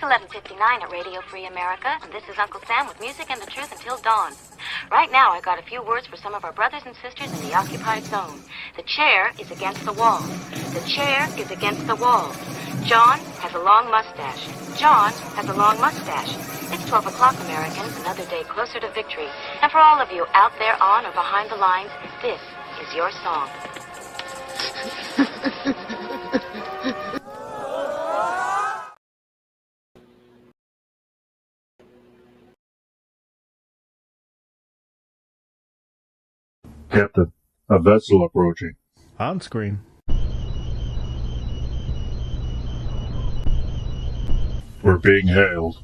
It's 11:59 at Radio Free America, and this is Uncle Sam with music and the truth until dawn. Right now, I got a few words for some of our brothers and sisters in the occupied zone. The chair is against the wall. The chair is against the wall. John has a long mustache. John has a long mustache. It's 12 o'clock, Americans, another day closer to victory. And for all of you out there on or behind the lines, this is your song. Captain, a vessel approaching. On screen. We're being hailed.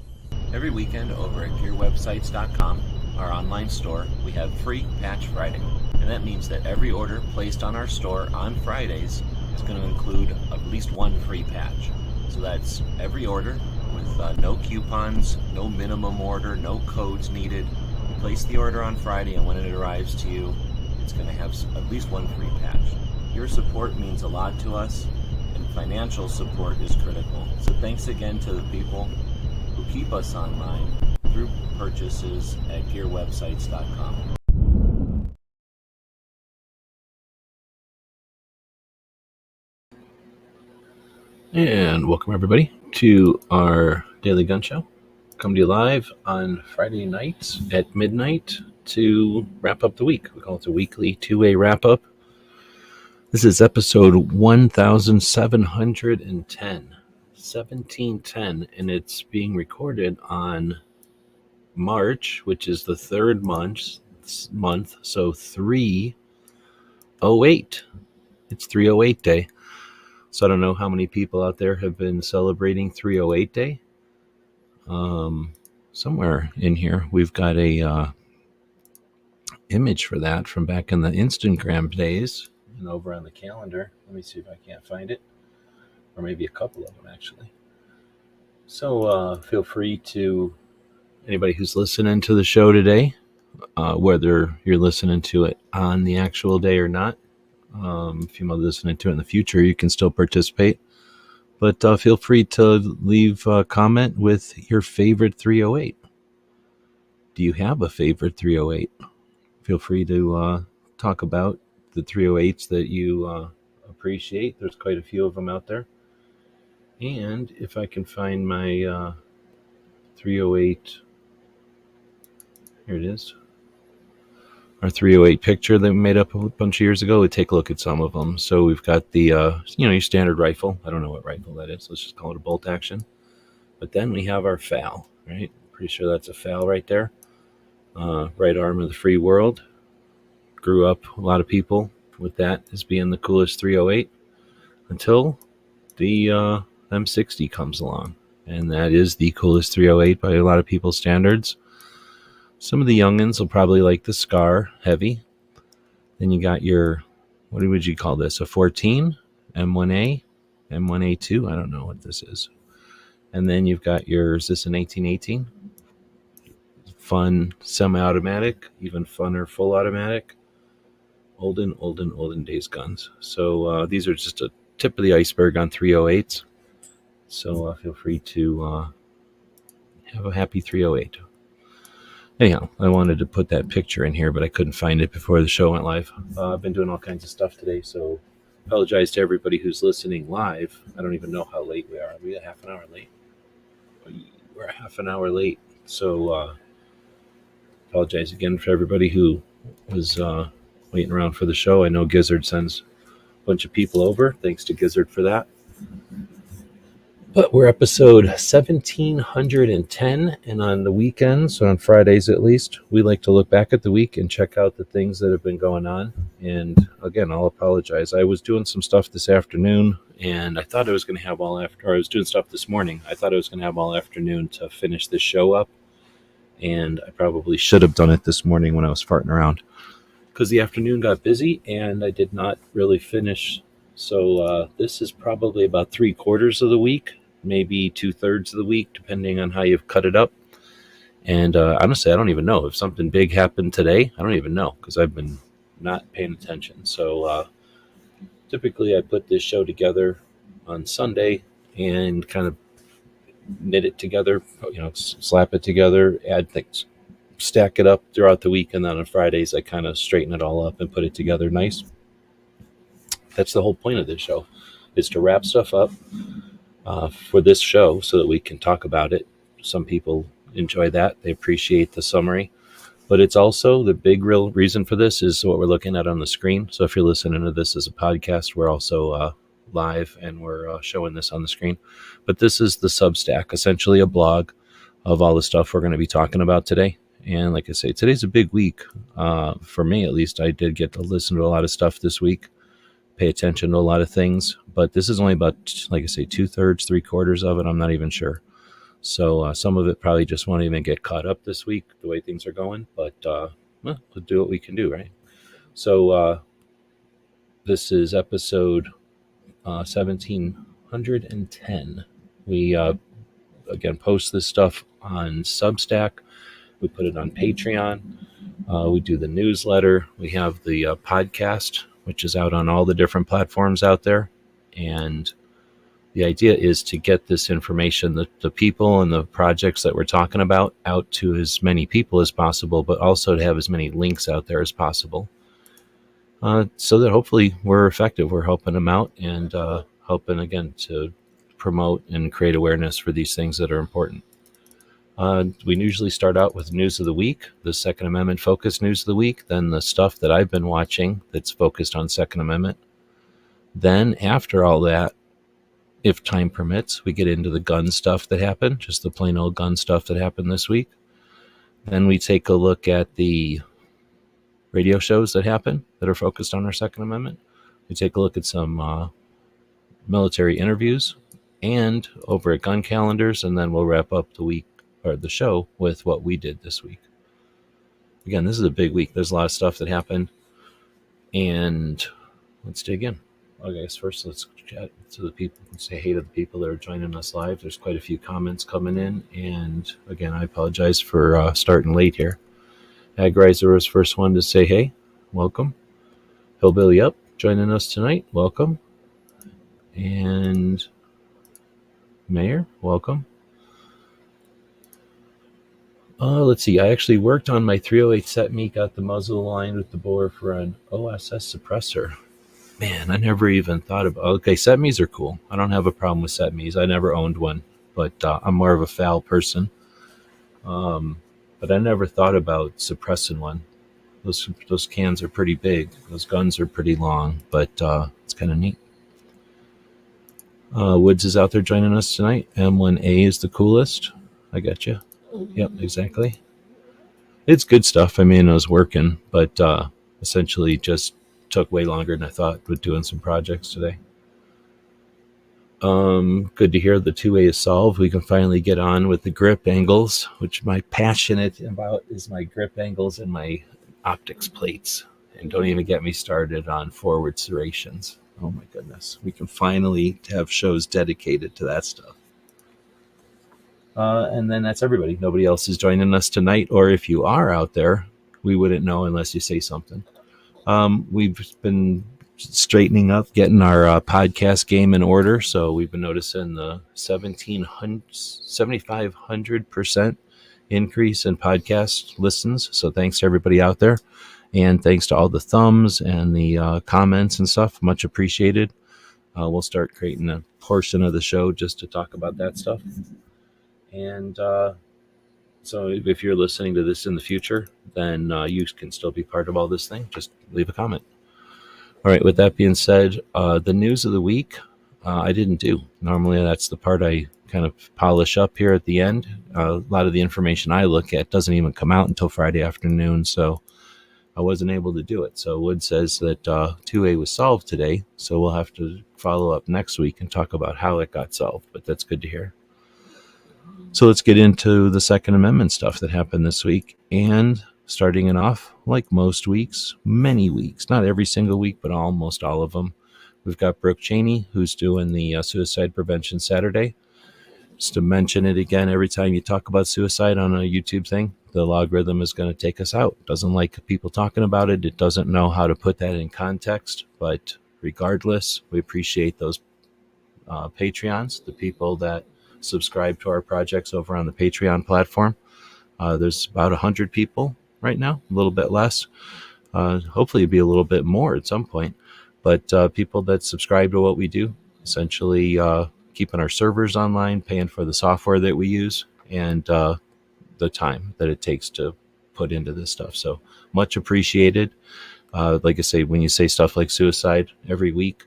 Every weekend over at gearwebsites.com, our online store, we have free Patch Friday. And that means that every order placed on our store on Fridays is going to include at least one free patch. So that's every order with no coupons, no minimum order, no codes needed. You place the order on Friday, and when it arrives to you, it's going to have at least one free patch. Your support means a lot to us, and financial support is critical. So thanks again to the people who keep us online through purchases at gearwebsites.com. And welcome everybody to our Daily Gun Show. Come to you live on Friday nights at midnight to wrap up the week. We call it the weekly two-way wrap-up. This is episode 1710, and it's being recorded on March, which is the third month, so 308. It's 308 day. So I don't know how many people out there have been celebrating 308 day. Somewhere in here, we've got a image for that from back in the Instagram days and over on the calendar. Let me see if I can't find it, or maybe a couple of them actually. So feel free to anybody who's listening to the show today, whether you're listening to it on the actual day or not. If you're listening to it in the future, you can still participate. But feel free to leave a comment with your favorite 308. Do you have a favorite 308? Feel free to talk about the 308s that you appreciate. There's quite a few of them out there. And if I can find my 308, here it is. Our 308 picture that we made up a bunch of years ago. We take a look at some of them. So we've got the, your standard rifle. I don't know what rifle that is. Let's just call it a bolt action. But then we have our FAL, right? Pretty sure that's a FAL right there. Right arm of the free world. Grew up a lot of people with that as being the coolest 308 until the M60 comes along. And that is the coolest 308 by a lot of people's standards. Some of the youngins will probably like the Scar Heavy. Then you got your, what would you call this? A 14, M1A, M1A2. I don't know what this is. And then you've got your, is this an 1818? Fun semi-automatic, even funner full automatic. Olden days guns. So these are just a tip of the iceberg on 308s. So feel free to have a happy 308. Anyhow, I wanted to put that picture in here, but I couldn't find it before the show went live. I've been doing all kinds of stuff today, so apologize to everybody who's listening live. I don't even know how late we are. Are we a half an hour late? We're a half an hour late, so apologize again for everybody who was waiting around for the show. I know Gizzard sends a bunch of people over. Thanks to Gizzard for that. But we're episode 1710, and on the weekends, so on Fridays at least, we like to look back at the week and check out the things that have been going on. And again, I'll apologize. I was doing some stuff this afternoon, and I thought I was going to have all after. Or I was doing stuff this morning. I thought I was going to have all afternoon to finish this show up, and I probably should have done it this morning when I was farting around, because the afternoon got busy, and I did not really finish. So this is probably about 3/4 of the week, maybe 2/3 of the week, depending on how you've cut it up. And honestly, I don't even know if something big happened today. I don't even know, because I've been not paying attention. So typically I put this show together on Sunday and kind of knit it together, slap it together, add things, stack it up throughout the week, and then on Fridays I kind of straighten it all up and put it together nice. That's the whole point of this show, is to wrap stuff up for this show so that we can talk about it. Some people enjoy that. They appreciate the summary. But it's also the big real reason for this is what we're looking at on the screen. So if you're listening to this as a podcast, we're also live and we're showing this on the screen. But this is the Substack, essentially a blog of all the stuff we're going to be talking about today. And like I say, today's a big week. For me, at least, I did get to listen to a lot of stuff this week, pay attention to a lot of things. But this is only about, like I say, 2/3, 3/4 of it. I'm not even sure. So some of it probably just won't even get caught up this week, the way things are going. But we'll do what we can do, right? So this is episode 1710. We, again, post this stuff on Substack. We put it on Patreon. We do the newsletter. We have the podcast, which is out on all the different platforms out there. And the idea is to get this information, the people and the projects that we're talking about, out to as many people as possible, but also to have as many links out there as possible, so that hopefully we're effective. We're helping them out and helping, again, to promote and create awareness for these things that are important. We usually start out with news of the week, the Second Amendment focused news of the week, then the stuff that I've been watching that's focused on Second Amendment. Then after all that, if time permits, we get into the gun stuff that happened, just the plain old gun stuff that happened this week. Then we take a look at the radio shows that happen that are focused on our Second Amendment. We take a look at some military interviews and over at gun calendars, and then we'll wrap up the week or the show with what we did this week. Again, this is a big week. There's a lot of stuff that happened, and let's dig in. Okay, so first let's chat to the people and say hey to the people that are joining us live. There's quite a few comments coming in, and again, I apologize for starting late here. Agrizer was first one to say hey, welcome. Hillbilly Up joining us tonight, welcome. And Mayor, welcome. Let's see, I actually worked on my 308 set meat, got the muzzle aligned with the bore for an OSS suppressor. Man, I never even thought about... Okay, set me's are cool. I don't have a problem with set me's. I never owned one, but I'm more of a FAL person. But I never thought about suppressing one. Those cans are pretty big. Those guns are pretty long, but it's kind of neat. Woods is out there joining us tonight. M1A is the coolest. I got you. Yep, exactly. It's good stuff. I mean, I was working, but essentially just took way longer than I thought with doing some projects today. Good to hear the 2A is solved. We can finally get on with the grip angles, which my passionate about is my grip angles and my optics plates. And don't even get me started on forward serrations. Oh my goodness. We can finally have shows dedicated to that stuff. And then that's everybody. Nobody else is joining us tonight. Or if you are out there, we wouldn't know unless you say something. We've been straightening up, getting our podcast game in order. So we've been noticing the 7,500% increase in podcast listens. So thanks to everybody out there. And thanks to all the thumbs and the comments and stuff. Much appreciated. We'll start creating a portion of the show just to talk about that stuff. And so if you're listening to this in the future, then you can still be part of all this thing. Just leave a comment. All right, with that being said, the news of the week, I didn't do. Normally, that's the part I kind of polish up here at the end. A lot of the information I look at doesn't even come out until Friday afternoon, so I wasn't able to do it. So Wood says that 2A was solved today, so we'll have to follow up next week and talk about how it got solved, but that's good to hear. So let's get into the Second Amendment stuff that happened this week. And starting it off, like most weeks, many weeks, not every single week, but almost all of them, we've got Brooke Cheney, who's doing the Suicide Prevention Saturday. Just to mention it again, every time you talk about suicide on a YouTube thing, the logarithm is going to take us out. It doesn't like people talking about it. It doesn't know how to put that in context. But regardless, we appreciate those Patreons, the people that subscribe to our projects over on the Patreon platform. There's about 100 people right now, a little bit less. Hopefully it'll be a little bit more at some point. But people that subscribe to what we do, essentially keeping our servers online, paying for the software that we use, and the time that it takes to put into this stuff. So much appreciated. Like I say, when you say stuff like suicide every week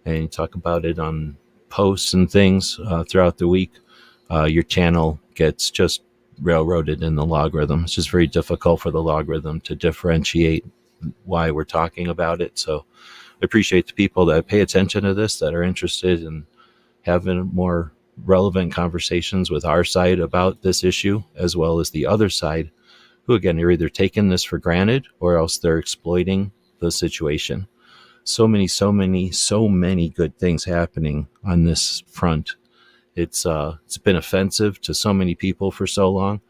and you talk about it on posts and things throughout the week, your channel gets just railroaded in the logarithm. It's just very difficult for the logarithm to differentiate why we're talking about it. So I appreciate the people that pay attention to this, that are interested in having more relevant conversations with our side about this issue, as well as the other side, who again are either taking this for granted or else they're exploiting the situation. So many good things happening on this front. It's been offensive to so many people for so long,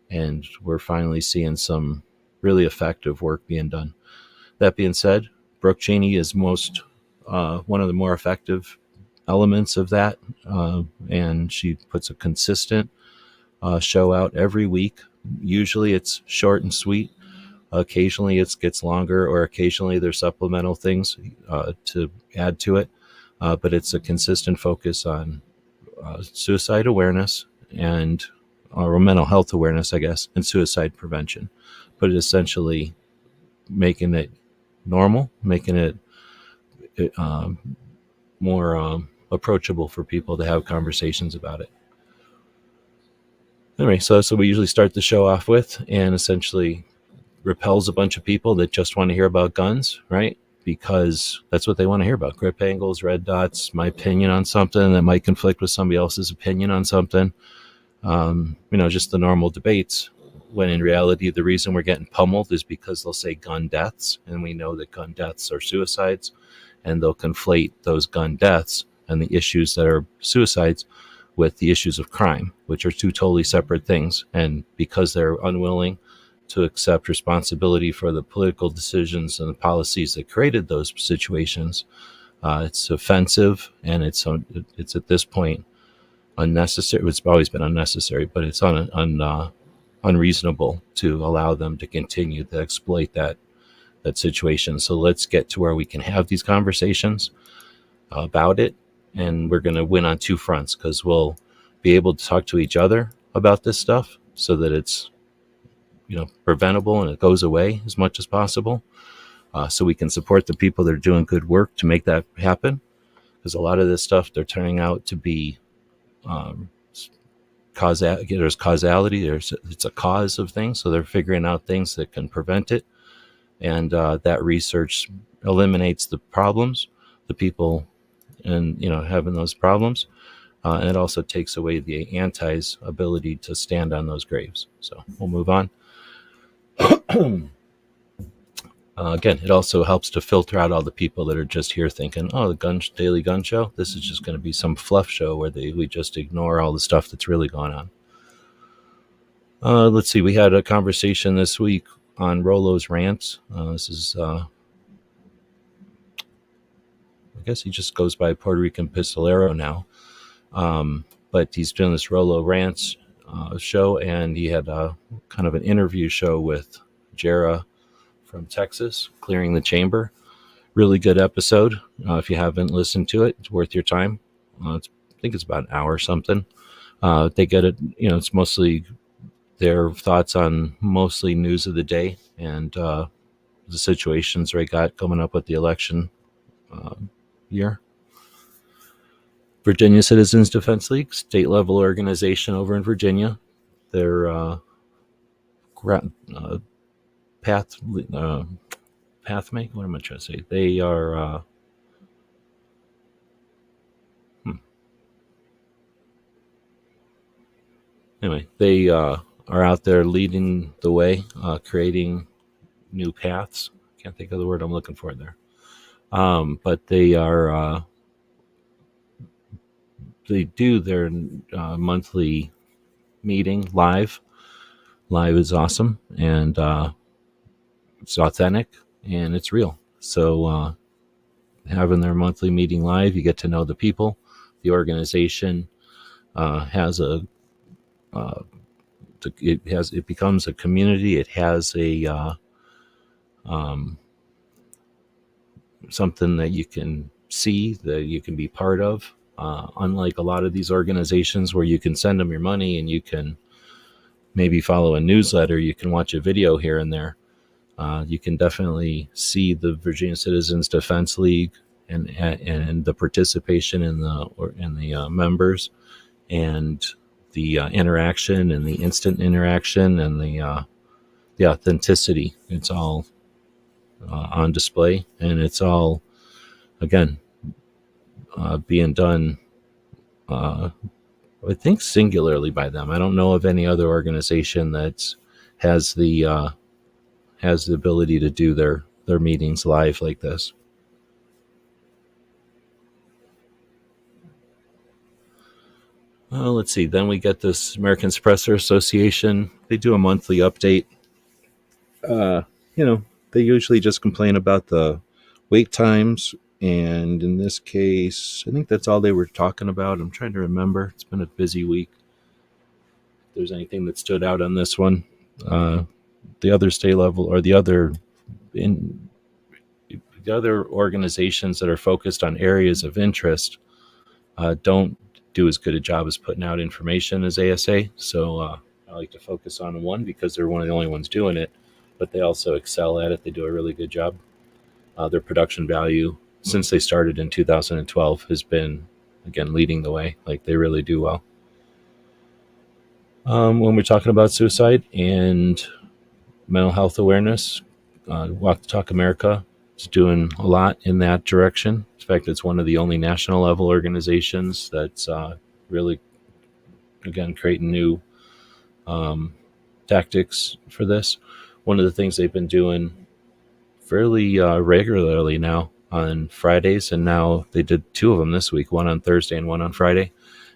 and we're finally seeing some really effective work being done. That being said, Brooke Cheney is one of the more effective elements of that, and she puts a consistent show out every week. Usually it's short and sweet. Occasionally it gets longer, or occasionally there's supplemental things to add to it, but it's a consistent focus on suicide awareness and or mental health awareness, I guess, and suicide prevention. But essentially making it normal, making it more approachable for people to have conversations about it. Anyway, so that's what we usually start the show off with, and essentially repels a bunch of people that just want to hear about guns, right? Because that's what they want to hear about. Grip angles, red dots, my opinion on something that might conflict with somebody else's opinion on something. Just the normal debates, when in reality, the reason we're getting pummeled is because they'll say gun deaths, and we know that gun deaths are suicides, and they'll conflate those gun deaths and the issues that are suicides with the issues of crime, which are two totally separate things. And because they're unwilling to accept responsibility for the political decisions and the policies that created those situations, it's offensive, and it's at this point unnecessary. It's always been unnecessary, but it's unreasonable to allow them to continue to exploit that situation. So let's get to where we can have these conversations about it, and we're going to win on two fronts, because we'll be able to talk to each other about this stuff so that it's preventable and it goes away as much as possible, so we can support the people that are doing good work to make that happen, because a lot of this stuff, they're turning out to be there's causality, it's a cause of things, so they're figuring out things that can prevent it, and that research eliminates the problems, the people and having those problems, and it also takes away the anti's ability to stand on those graves. So we'll move on. Again, it also helps to filter out all the people that are just here thinking, oh, the daily gun show, this is just going to be some fluff show where we just ignore all the stuff that's really going on. Let's see, we had a conversation this week on Rolo's Rants. This is I guess he just goes by Puerto Rican Pistolero now, but he's doing this Rolo Rants show, and he had kind of an interview show with Jerah from Texas, Clearing the Chamber. Really good episode. If you haven't listened to it, it's worth your time. I think it's about an hour or something. They get it, it's mostly their thoughts on mostly news of the day and the situations they got coming up with the election year. Virginia Citizens Defense League, state level organization over in Virginia. Their Pathmate. What am I trying to say? They are anyway. They are out there leading the way, creating new paths. Can't think of the word I'm looking for there. But they are. They do their monthly meeting live. Live is awesome, and it's authentic, and it's real. So having their monthly meeting live, you get to know the people, the organization, has it becomes a community. It has a something that you can see, that you can be part of. Unlike a lot of these organizations where you can send them your money and you can maybe follow a newsletter, you can watch a video here and there. You can definitely see the Virginia Citizens Defense League and the participation in the members, and the interaction and the instant interaction and the authenticity. It's all on display, and it's all, again, being done, I think, singularly by them. I don't know of any other organization that has the ability to do their meetings live like this. Let's see. Then we get this American Suppressor Association. They do a monthly update. They usually just complain about the wait times. And in this case, I think that's all they were talking about. I'm trying to remember. It's been a busy week. If there's anything that stood out on this one. The other state level, or the other organizations that are focused on areas of interest don't do as good a job as putting out information as ASA. So I like to focus on one because they're one of the only ones doing it, but they also excel at it. They do a really good job. Their production value since they started in 2012 has been, again, leading the way. Like, they really do well. When we're talking about suicide and mental health awareness, Walk the Talk America is doing a lot in that direction. In fact, it's one of the only national level organizations that's really, again, creating new tactics for this. One of the things they've been doing fairly regularly now on Fridays, and now they did 2 of them this week, one on Thursday and one on Friday,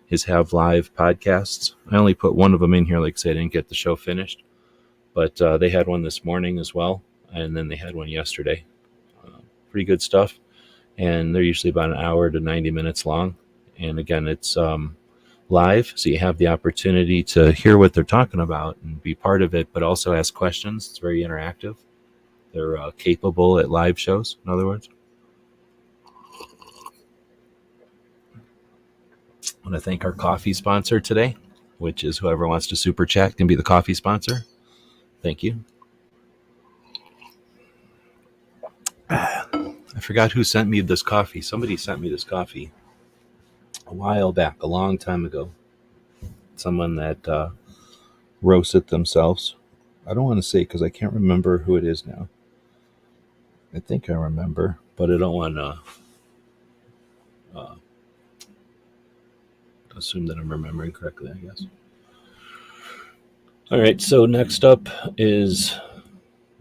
is have live podcasts. I only put one of them in here, like I said, I didn't get the show finished, but they had one this morning as well, and then they had one yesterday. Pretty good stuff, and they're usually about an hour to 90 minutes long, and again, it's live, so you have the opportunity to hear what they're talking about and be part of it, but also ask questions. It's very interactive. They're capable at live shows, in other words. I want to thank our coffee sponsor today, which is whoever wants to super chat can be the coffee sponsor. Thank you. I forgot who sent me this coffee. Somebody sent me this coffee a while back, a long time ago. Someone that roasted themselves. I don't want to say because I can't remember who it is now. I think I remember, but I don't want to assume that I'm remembering correctly, I guess. All right, so next up is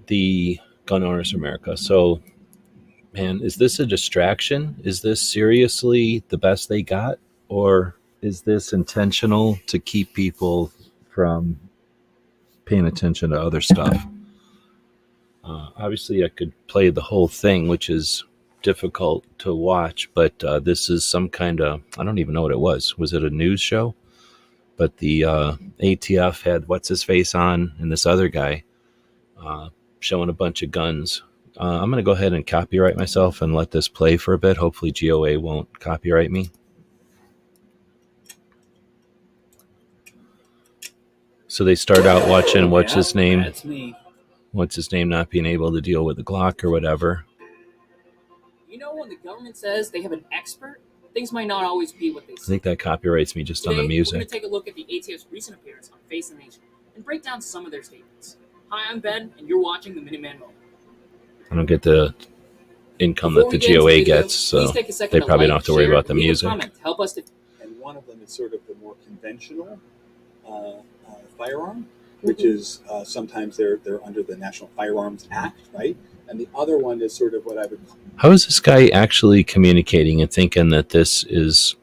the Gun Owners America. So, man, is this a distraction? Is this seriously the best they got? Or is this intentional to keep people from paying attention to other stuff? Obviously, I could play the whole thing, which is difficult to watch, but this is some kind of, I don't even know what it was. Was it a news show? But the ATF had what's-his-face on and this other guy showing a bunch of guns. I'm going to go ahead and copyright myself and let this play for a bit. Hopefully GOA won't copyright me. So they start out watching what's his name not being able to deal with the Glock or whatever. You know, when the government says they have an expert, things might not always be what they say. I think that copyrights me just Today, on the music. We're going to take a look at the ATF's recent appearance on Face the Nation and break down some of their statements. Hi, I'm Ben, and you're watching the Minuteman Moment. I don't get the income that the GOA gets, so they probably don't have to worry about the music. Help us to... And one of them is sort of the more conventional firearm, which is sometimes they're under the National Firearms Act, right? And the other one is sort of what I would call... How is this guy actually communicating and thinking that this is,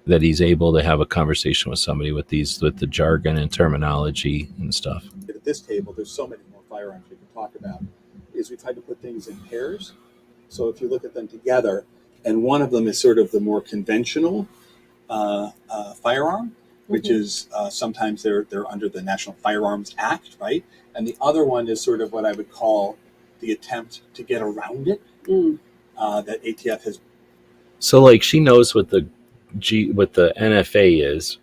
that he's able to have a conversation with somebody with the jargon and terminology and stuff? At this table, there's so many more firearms we can talk about, is we tried to put things in pairs. So if you look at them together, and one of them is sort of the more conventional firearm, which is sometimes they're under the National Firearms Act, right? And the other one is sort of what I would call the attempt to get around it that ATF has. So like she knows what the NFA is,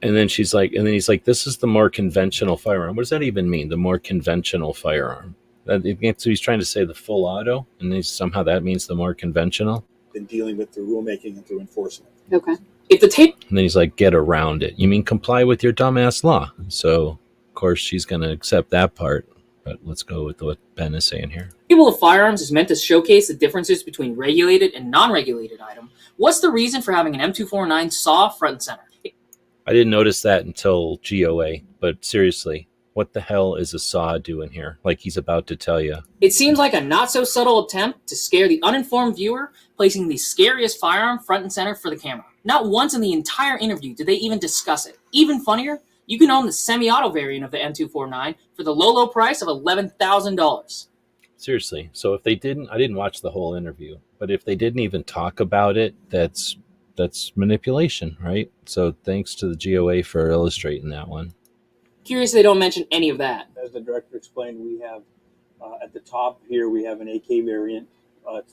and then she's like, and then he's like, this is the more conventional firearm. What does that even mean? The more conventional firearm. So he's trying to say the full auto, and somehow that means the more conventional. Been dealing with through rulemaking and through enforcement. Okay. If the tape. And then he's like, get around it. You mean comply with your dumbass law? So of course she's going to accept that part. But let's go with what Ben is saying here. Table of Firearms is meant to showcase the differences between regulated and non-regulated item. What's the reason for having an M249 saw front and center? I didn't notice that until GOA, but seriously, what the hell is a saw doing here? Like he's about to tell you. It seems like a not-so-subtle attempt to scare the uninformed viewer, placing the scariest firearm front and center for the camera. Not once in the entire interview did they even discuss it. Even funnier, you can own the semi-auto variant of the M249 for the low price of $11,000. Seriously, so if they didn't, I didn't watch the whole interview, but if they didn't even talk about it, that's manipulation, right? So thanks to the GOA for illustrating that one. Curious they don't mention any of that. As the director explained, we have at the top here, we have an AK variant.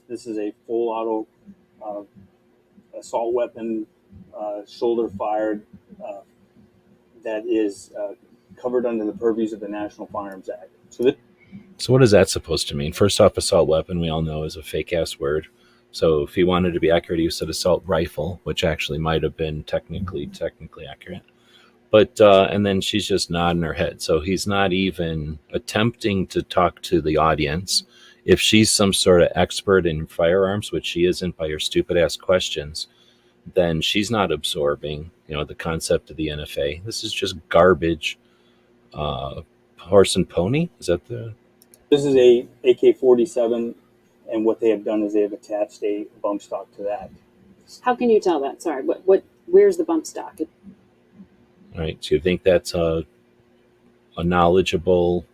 This is a full auto assault weapon, shoulder fired, that is covered under the purviews of the National Firearms Act. So what is that supposed to mean? First off, assault weapon, we all know, is a fake-ass word. So if he wanted to be accurate, he said assault rifle, which actually might have been technically accurate. But and then she's just nodding her head. So he's not even attempting to talk to the audience. If she's some sort of expert in firearms, which she isn't by her stupid-ass questions, then she's not absorbing, the concept of the NFA. This is just garbage. Horse and pony? Is that the... This is a AK-47, and what they have done is they have attached a bump stock to that. How can you tell that? Sorry, where's the bump stock? All right, so you think that's a knowledgeable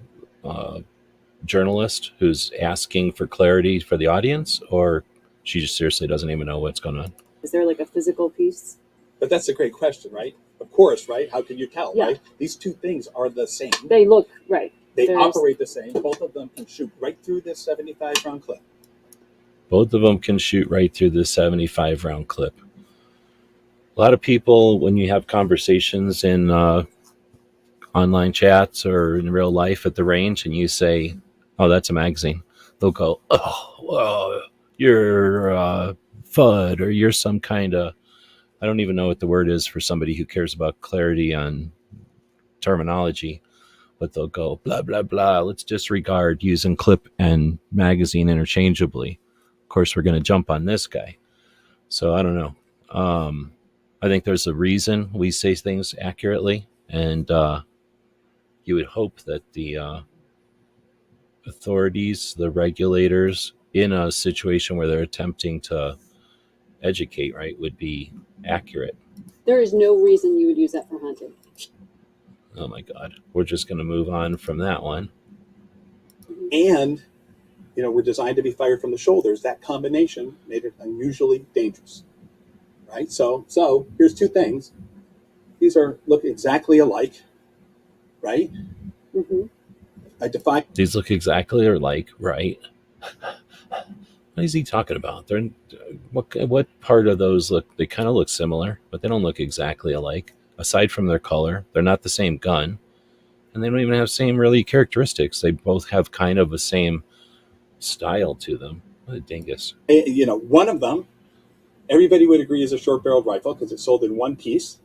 journalist who's asking for clarity for the audience, or she just seriously doesn't even know what's going on? Is there like a physical piece? But that's a great question, right? Of course, right? How can you tell, Yeah. right? These two things are the same. They look right. They operate the same. Both of them can shoot right through this 75-round clip. Both of them can shoot right through this 75-round clip. A lot of people, when you have conversations in online chats or in real life at the range, and you say, "Oh, that's a magazine," they'll go, "Oh, well, you're FUD, or you're some kind of..." I don't even know what the word is for somebody who cares about clarity on terminology, but they'll go, blah, blah, blah. Let's disregard using clip and magazine interchangeably. Of course, we're going to jump on this guy. So I don't know. I think there's a reason we say things accurately, and you would hope that the authorities, the regulators, in a situation where they're attempting to educate, right, would be accurate. There is no reason you would use that for hunting. Oh my God. We're just going to move on from that one. And, we're designed to be fired from the shoulders. That combination made it unusually dangerous, right? So here's two things. These look exactly alike, right? Mm-hmm. I define. These look exactly alike, right? What is he talking about? What part of those look? They kind of look similar, but they don't look exactly alike. Aside from their color, they're not the same gun, and they don't even have same really characteristics. They both have kind of the same style to them. What a dingus! One of them, everybody would agree, is a short-barreled rifle because it's sold in one piece.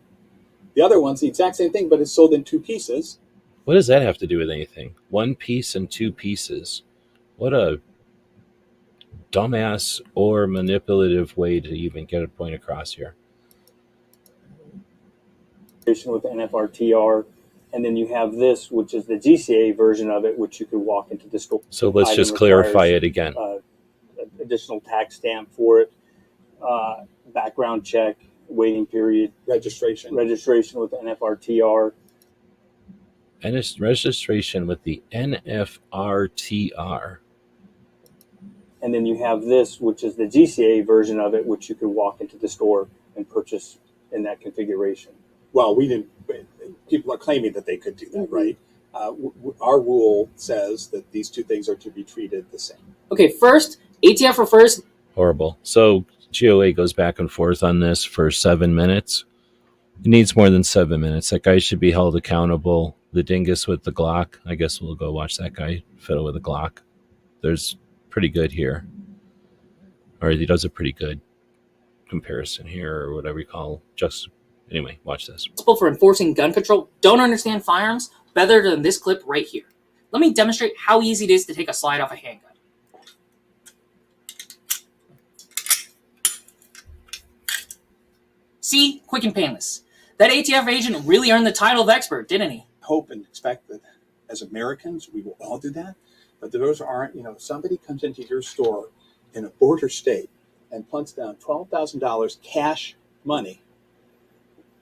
The other one's the exact same thing, but it's sold in two pieces. What does that have to do with anything? One piece and two pieces. What a dumbass or manipulative way to even get a point across here. With the NFRTR, and then you have this, which is the GCA version of it, which you could walk into the store. So let's just clarify it again. Additional tax stamp for it, background check, waiting period, registration with the NFRTR. And it's registration with the NFRTR. And then you have this, which is the GCA version of it, which you could walk into the store and purchase in that configuration. well, we didn't. People are claiming that they could do that, right? Our rule says that these two things are to be treated the same. Okay, first, ATF refers. Horrible. So GOA goes back and forth on this for 7 minutes. It needs more than 7 minutes. That guy should be held accountable. The dingus with the Glock. I guess we'll go watch that guy fiddle with a Glock. There's pretty good here. Or he does a pretty good comparison here, or whatever you call just. Anyway, watch this. For enforcing gun control don't understand firearms better than this clip right here. Let me demonstrate how easy it is to take a slide off a handgun. See? Quick and painless. That ATF agent really earned the title of expert, didn't he? Hope and expect that as Americans, we will all do that. But those aren't, somebody comes into your store in a border state and plunks down $12,000 cash money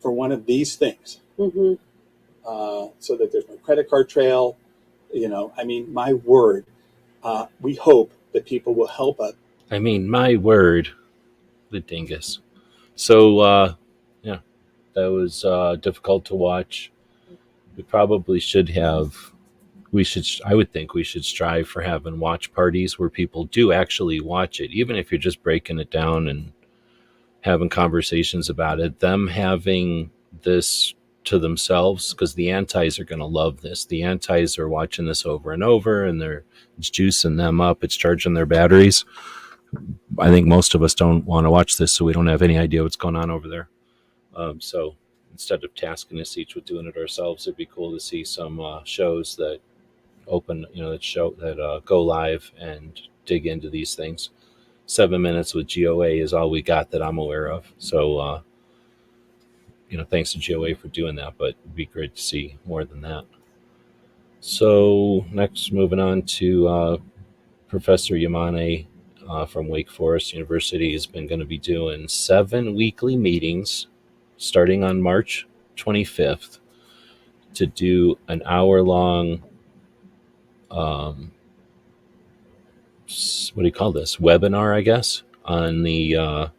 for one of these things, so that there's no credit card trail. My word, we hope that people will help us. My word, the dingus. So, that was difficult to watch. We probably should have, I would think we should strive for having watch parties where people do actually watch it, even if you're just breaking it down and having conversations about it, them having this to themselves, because the antis are going to love this. The antis are watching this over and over, and it's juicing them up. It's charging their batteries. I think most of us don't want to watch this, so we don't have any idea what's going on over there. So instead of tasking us each with doing it ourselves, it'd be cool to see some shows that that go live and dig into these things. 7 minutes with GOA is all we got that I'm aware of. So, thanks to GOA for doing that, but it'd be great to see more than that. So next, moving on to Professor Yamane from Wake Forest University has been going to be doing 7 weekly meetings starting on March 25th to do an hour-long what do you call this? Webinar, I guess, on the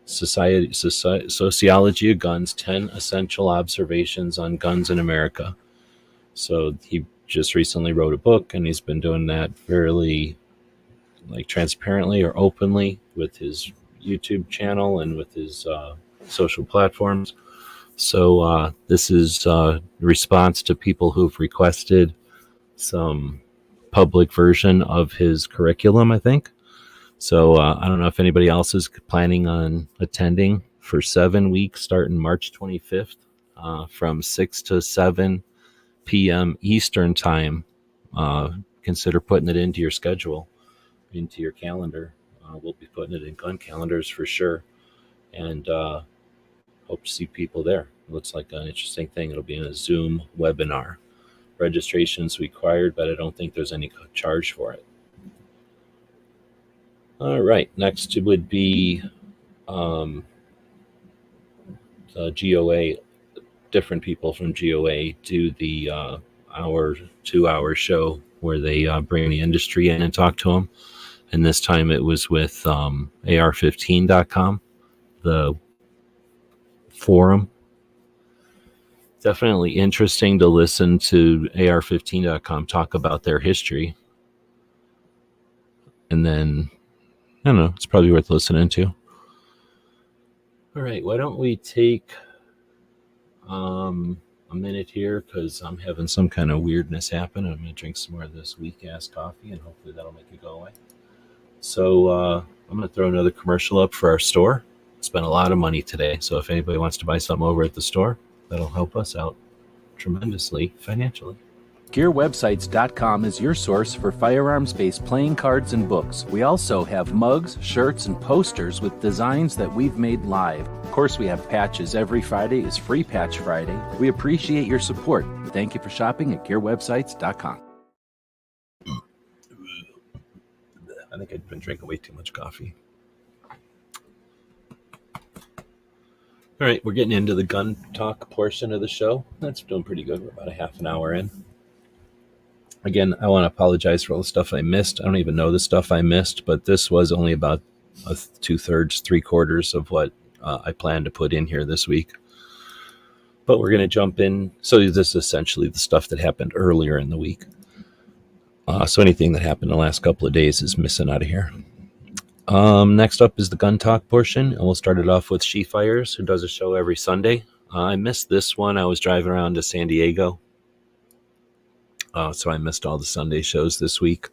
Sociology of Guns, 10 Essential Observations on Guns in America. So he just recently wrote a book, and he's been doing that fairly transparently or openly with his YouTube channel and with his social platforms. So this is a response to people who've requested some public version of his curriculum, I think. So I don't know if anybody else is planning on attending for 7 weeks starting March 25th from 6 to 7 p.m. Eastern time. Consider putting it into your schedule, into your calendar. We'll be putting it in gun calendars for sure. And hope to see people there. It looks like an interesting thing. It'll be in a Zoom webinar. Registration is required, but I don't think there's any charge for it. All right, next would be the GOA. Different people from GOA do the 2-hour show where they bring the industry in and talk to them. And this time it was with AR15.com, the forum. Definitely interesting to listen to AR15.com talk about their history. And then, I don't know, it's probably worth listening to. All right, why don't we take a minute here, because I'm having some kind of weirdness happen. I'm going to drink some more of this weak-ass coffee, and hopefully that'll make it go away. So I'm going to throw another commercial up for our store. Spent a lot of money today, so if anybody wants to buy something over at the store, that'll help us out tremendously financially. GearWebsites.com is your source for firearms-based playing cards and books. We also have mugs, shirts, and posters with designs that we've made live. Of course, we have patches. Every Friday is Free Patch Friday. We appreciate your support. Thank you for shopping at GearWebsites.com. I think I've been drinking way too much coffee. All right, we're getting into the gun talk portion of the show. That's doing pretty good. We're about a half an hour in. Again, I want to apologize for all the stuff I missed. I don't even know the stuff I missed, but this was only about 2/3, 3/4 of what I planned to put in here this week. But we're going to jump in. So this is essentially the stuff that happened earlier in the week. So anything that happened the last couple of days is missing out of here. Next up is the gun talk portion, and we'll start it off with She Fires, who does a show every Sunday. I missed this one. I was driving around to San Diego, so I missed all the Sunday shows this week.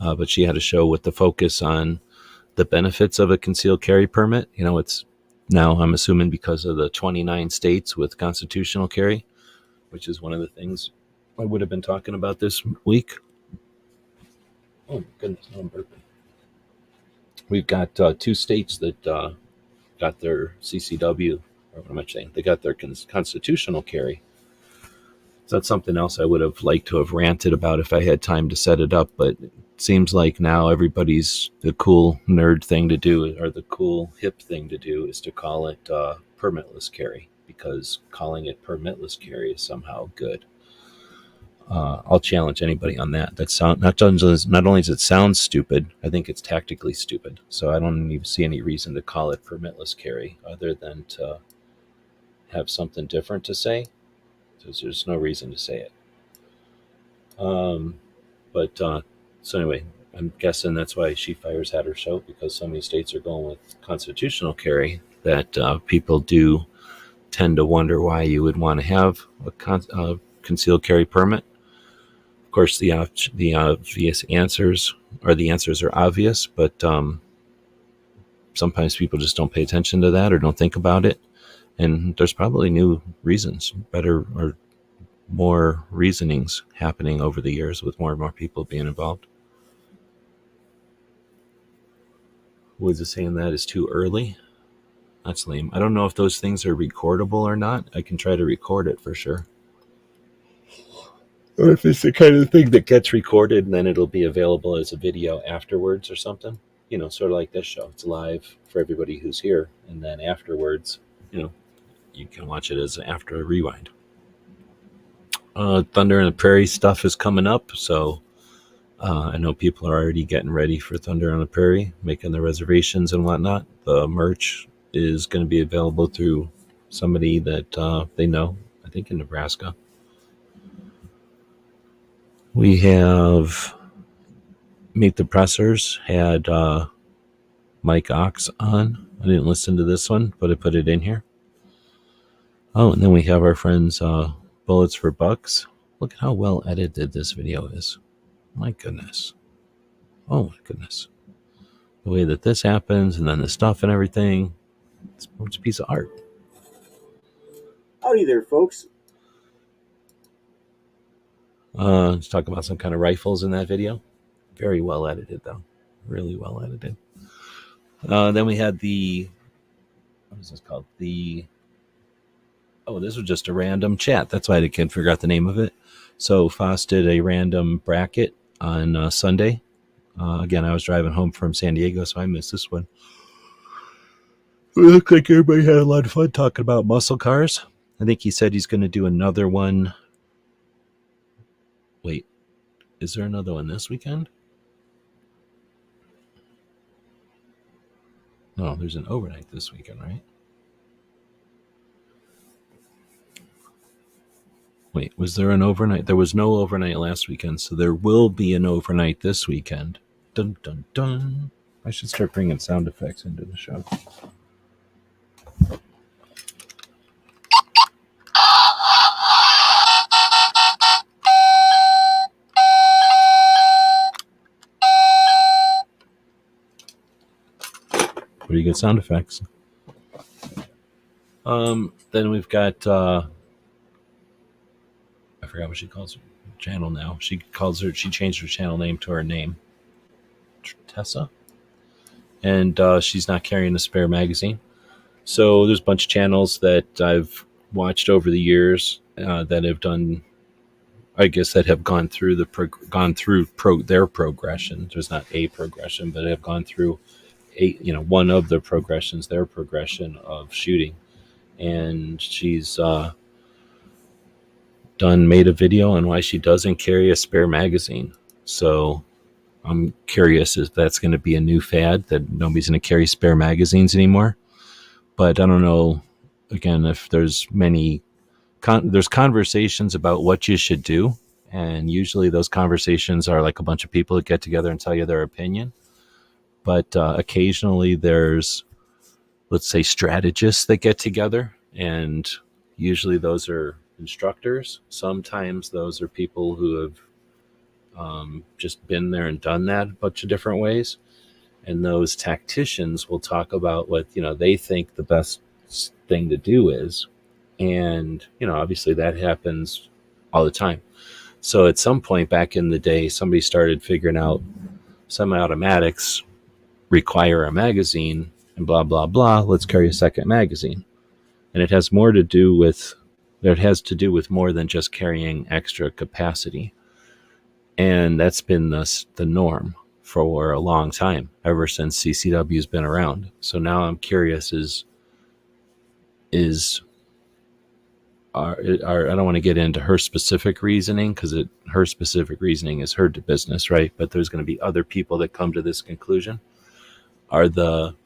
But she had a show with the focus on the benefits of a concealed carry permit. You know, it's now, I'm assuming, because of the 29 states with constitutional carry, which is one of the things I would have been talking about this week. Oh, my goodness, no, I'm burping. We've got 2 states that got their CCW, or what am I saying? They got their constitutional carry. So that's something else I would have liked to have ranted about if I had time to set it up, but it seems like now everybody's, the cool nerd thing to do, or the cool hip thing to do, is to call it permitless carry, because calling it permitless carry is somehow good. I'll challenge anybody on that. That sound not only does it sound stupid, I think it's tactically stupid. So I don't even see any reason to call it permitless carry other than to have something different to say. There's no reason to say it. So anyway, I'm guessing that's why She Fires had her show, because so many states are going with constitutional carry that people do tend to wonder why you would want to have a concealed carry permit. Of course, the obvious answers, or the answers are obvious, but sometimes people just don't pay attention to that or don't think about it. And there's probably new reasons, better or more reasonings happening over the years with more and more people being involved. Was it saying that is too early? That's lame. I don't know if those things are recordable or not. I can try to record it for sure. Or if it's the kind of thing that gets recorded and then it'll be available as a video afterwards or something. You know, sort of like this show. It's live for everybody who's here. And then afterwards, you know, you can watch it as after a rewind. Thunder on the Prairie stuff is coming up. So I know people are already getting ready for Thunder on the Prairie, making their reservations and whatnot. The merch is going to be available through somebody that they know, I think in Nebraska. We have Meet the Pressers, had Mike Ox on. I didn't listen to this one, but I put it in here. Oh, and then we have our friends Bullets for Bucks. Look at how well edited this video is. My goodness. Oh my goodness. The way that this happens, and then the stuff and everything. It's a piece of art. Howdy there, folks. Let's talk about some kind of rifles in that video. Very well edited, though. Really well edited. Then we had what is this called? This was just a random chat. That's why I can't figure out the name of it. So Foss did a random bracket on Sunday. Again, I was driving home from San Diego, so I missed this one. It looked like everybody had a lot of fun talking about muscle cars. I think he said he's going to do another one. Wait, is there another one this weekend? No, there's an overnight this weekend, right? Wait, was there an overnight? There was no overnight last weekend, so there will be an overnight this weekend. Dun, dun, dun. I should start bringing sound effects into the show. Pretty good sound effects. Then we've got I forgot what she calls her channel now. She changed her channel name to her name, Tessa, and she's not carrying a spare magazine. So there's a bunch of channels that I've watched over the years that have done, I guess, that have gone through their progression. There's not a progression, but have gone through one of the progressions, their progression of shooting. And she's made a video on why she doesn't carry a spare magazine. So I'm curious if that's going to be a new fad, that nobody's going to carry spare magazines anymore. But I don't know, again, if there's many there's conversations about what you should do, and usually those conversations are like a bunch of people that get together and tell you their opinion. But occasionally there's, let's say, strategists that get together, and usually those are instructors. Sometimes those are people who have just been there and done that a bunch of different ways. And those tacticians will talk about what, they think the best thing to do is. And, obviously that happens all the time. So at some point back in the day, somebody started figuring out semi-automatics require a magazine and blah, blah, blah. Let's carry a second magazine. And it has more to do with, more than just carrying extra capacity. And that's been the norm for a long time, ever since CCW has been around. So now I'm curious I don't want to get into her specific reasoning, because her specific reasoning is her business, right? But there's going to be other people that come to this conclusion. Are the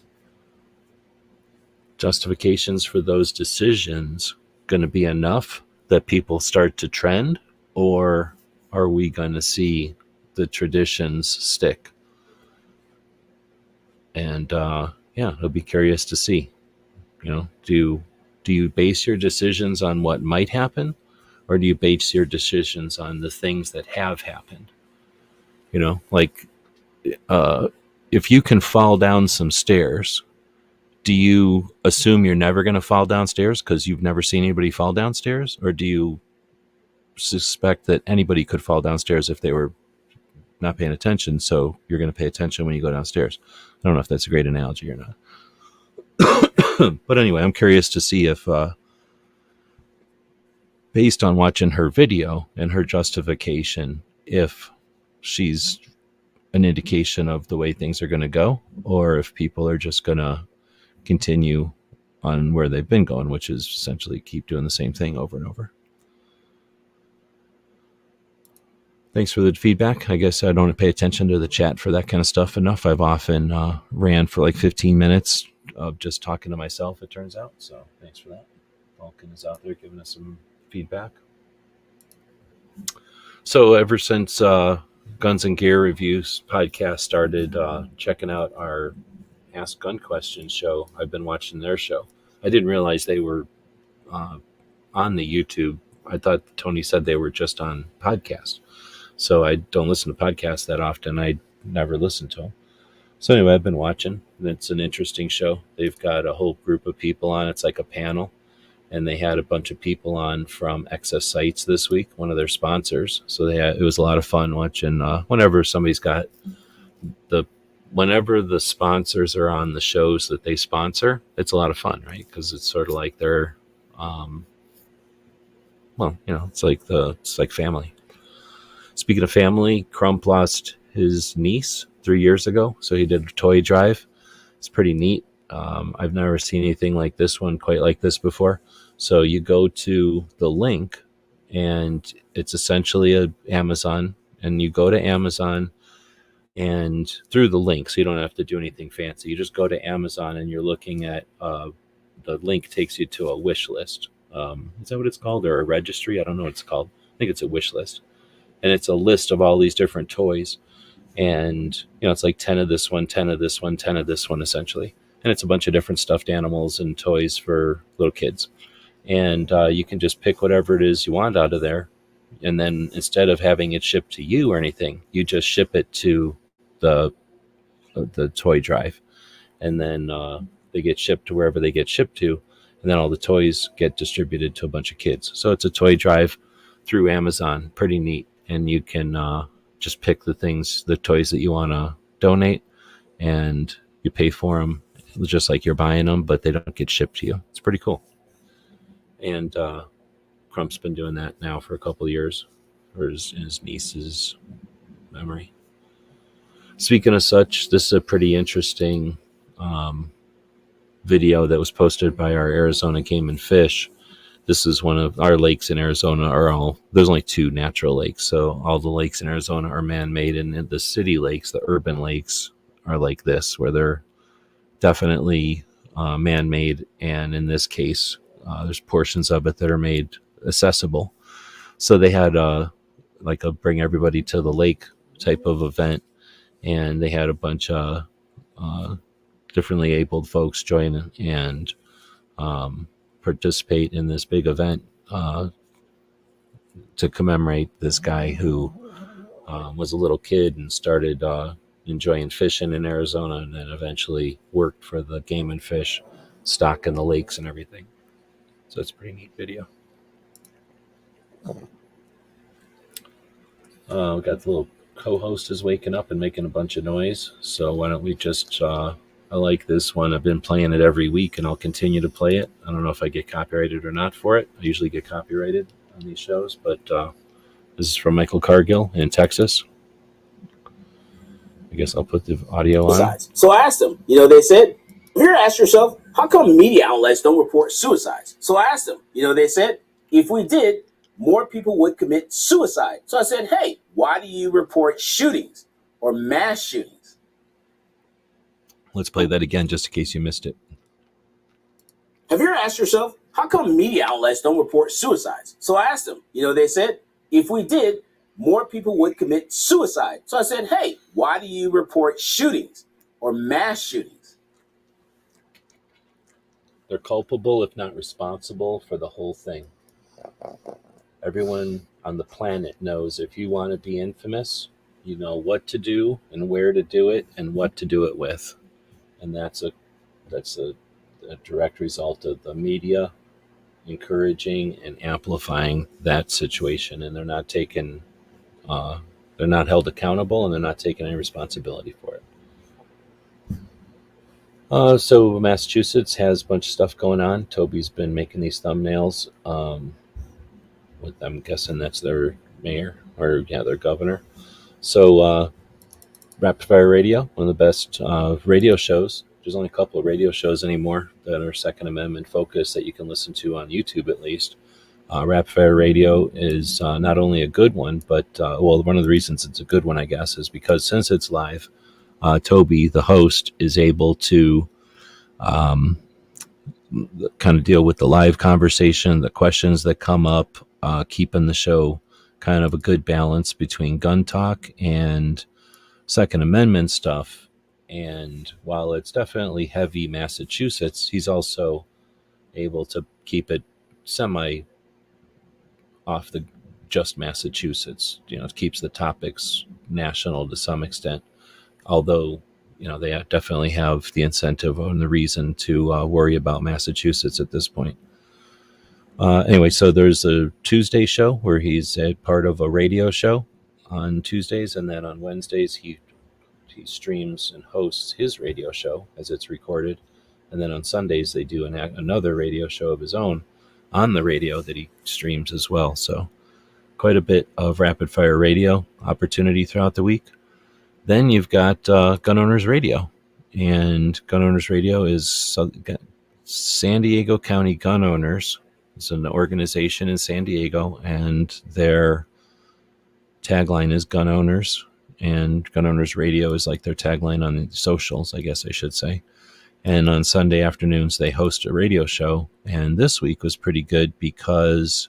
justifications for those decisions going to be enough that people start to trend, or are we going to see the traditions stick? And I'll be curious to see. Do you base your decisions on what might happen, or do you base your decisions on the things that have happened? If you can fall down some stairs, do you assume you're never going to fall downstairs because you've never seen anybody fall downstairs? Or do you suspect that anybody could fall downstairs if they were not paying attention, so you're going to pay attention when you go downstairs? I don't know if that's a great analogy or not. But anyway, I'm curious to see if, based on watching her video and her justification, if she's an indication of the way things are going to go, or if people are just going to continue on where they've been going, which is essentially keep doing the same thing over and over. Thanks for the feedback. I guess I don't pay attention to the chat for that kind of stuff enough. I've often ran for like 15 minutes of just talking to myself, it turns out. So thanks for that. Vulcan is out there giving us some feedback. So ever since Guns and Gear Reviews podcast started checking out our Ask Gun Questions show, I've been watching their show. I didn't realize they were on the YouTube. I thought Tony said they were just on podcast. So I don't listen to podcasts that often. I never listen to them. So anyway, I've been watching. It's an interesting show. They've got a whole group of people on. It's like a panel. And they had a bunch of people on from Excess Sights this week, one of their sponsors. So it was a lot of fun watching. Whenever the sponsors are on the shows that they sponsor, it's a lot of fun, right? Because it's sort of like they're, it's like family. Speaking of family, Crump lost his niece 3 years ago, so he did a toy drive. It's pretty neat. I've never seen anything like this one quite like this before. So you go to the link, and it's essentially Amazon, and you go to Amazon and through the link, so you don't have to do anything fancy. You just go to Amazon and you're looking at the link takes you to a wish list. Is that what it's called, or a registry? I don't know what it's called. I think it's a wish list, and it's a list of all these different toys. And it's like 10 of this one, 10 of this one, 10 of this one, essentially. And it's a bunch of different stuffed animals and toys for little kids. And you can just pick whatever it is you want out of there. And then instead of having it shipped to you or anything, you just ship it to the toy drive. And then they get shipped to wherever they get shipped to. And then all the toys get distributed to a bunch of kids. So it's a toy drive through Amazon. Pretty neat. And you can just pick the toys that you want to donate, and you pay for them just like you're buying them, but they don't get shipped to you. It's pretty cool. And Crump's been doing that now for a couple of years, for his niece's memory. Speaking of such, this is a pretty interesting video that was posted by our Arizona Game and Fish. This is one of our lakes in Arizona there's only 2 natural lakes. So all the lakes in Arizona are man-made, and the city lakes, the urban lakes, are like this, where they're definitely man-made. And in this case, there's portions of it that are made accessible. So they had like a bring everybody to the lake type of event, and they had a bunch of differently abled folks join and participate in this big event to commemorate this guy who was a little kid and started enjoying fishing in Arizona, and then eventually worked for the Game and Fish, stocking the lakes and everything. So it's a pretty neat video. We got the little co-host is waking up and making a bunch of noise. So why don't we just, I like this one. I've been playing it every week and I'll continue to play it. I don't know if I get copyrighted or not for it. I usually get copyrighted on these shows, but this is from Michael Cargill in Texas. I guess I'll put the audio on. So I asked them, they said, have you ever asked yourself, how come media outlets don't report suicides? So I asked them, they said, if we did, more people would commit suicide. So I said, hey, why do you report shootings or mass shootings? Let's play that again just in case you missed it. Have you ever asked yourself, how come media outlets don't report suicides? So I asked them, they said, if we did, more people would commit suicide. So I said, hey, why do you report shootings or mass shootings? They're culpable, if not responsible, for the whole thing. Everyone on the planet knows if you want to be infamous, you know what to do and where to do it and what to do it with. And that's a direct result of the media encouraging and amplifying that situation. And they're not held accountable, and they're not taking any responsibility for it. So Massachusetts has a bunch of stuff going on. Toby's been making these thumbnails. I'm guessing that's their mayor, or their governor. So Rapid Fire Radio, one of the best radio shows. There's only a couple of radio shows anymore that are Second Amendment focused that you can listen to on YouTube at least. Rapid Fire Radio is not only a good one, but one of the reasons it's a good one, I guess, is because since it's live, Toby, the host, is able to kind of deal with the live conversation, the questions that come up, keeping the show kind of a good balance between gun talk and Second Amendment stuff. And while it's definitely heavy Massachusetts, he's also able to keep it semi off the just Massachusetts. It keeps the topics national to some extent, although they definitely have the incentive and the reason to worry about Massachusetts at this point. Anyway, so there's a Tuesday show where he's a part of a radio show on Tuesdays, and then on Wednesdays he streams and hosts his radio show as it's recorded, and then on Sundays they do another radio show of his own on the radio that he streams as well. So quite a bit of Rapid Fire Radio opportunity throughout the week. Then you've got Gun Owners Radio, and Gun Owners Radio is San Diego County Gun Owners. It's an organization in San Diego, and their tagline is Gun Owners, and Gun Owners Radio is like their tagline on the socials, I guess I should say. And on Sunday afternoons, they host a radio show, and this week was pretty good because,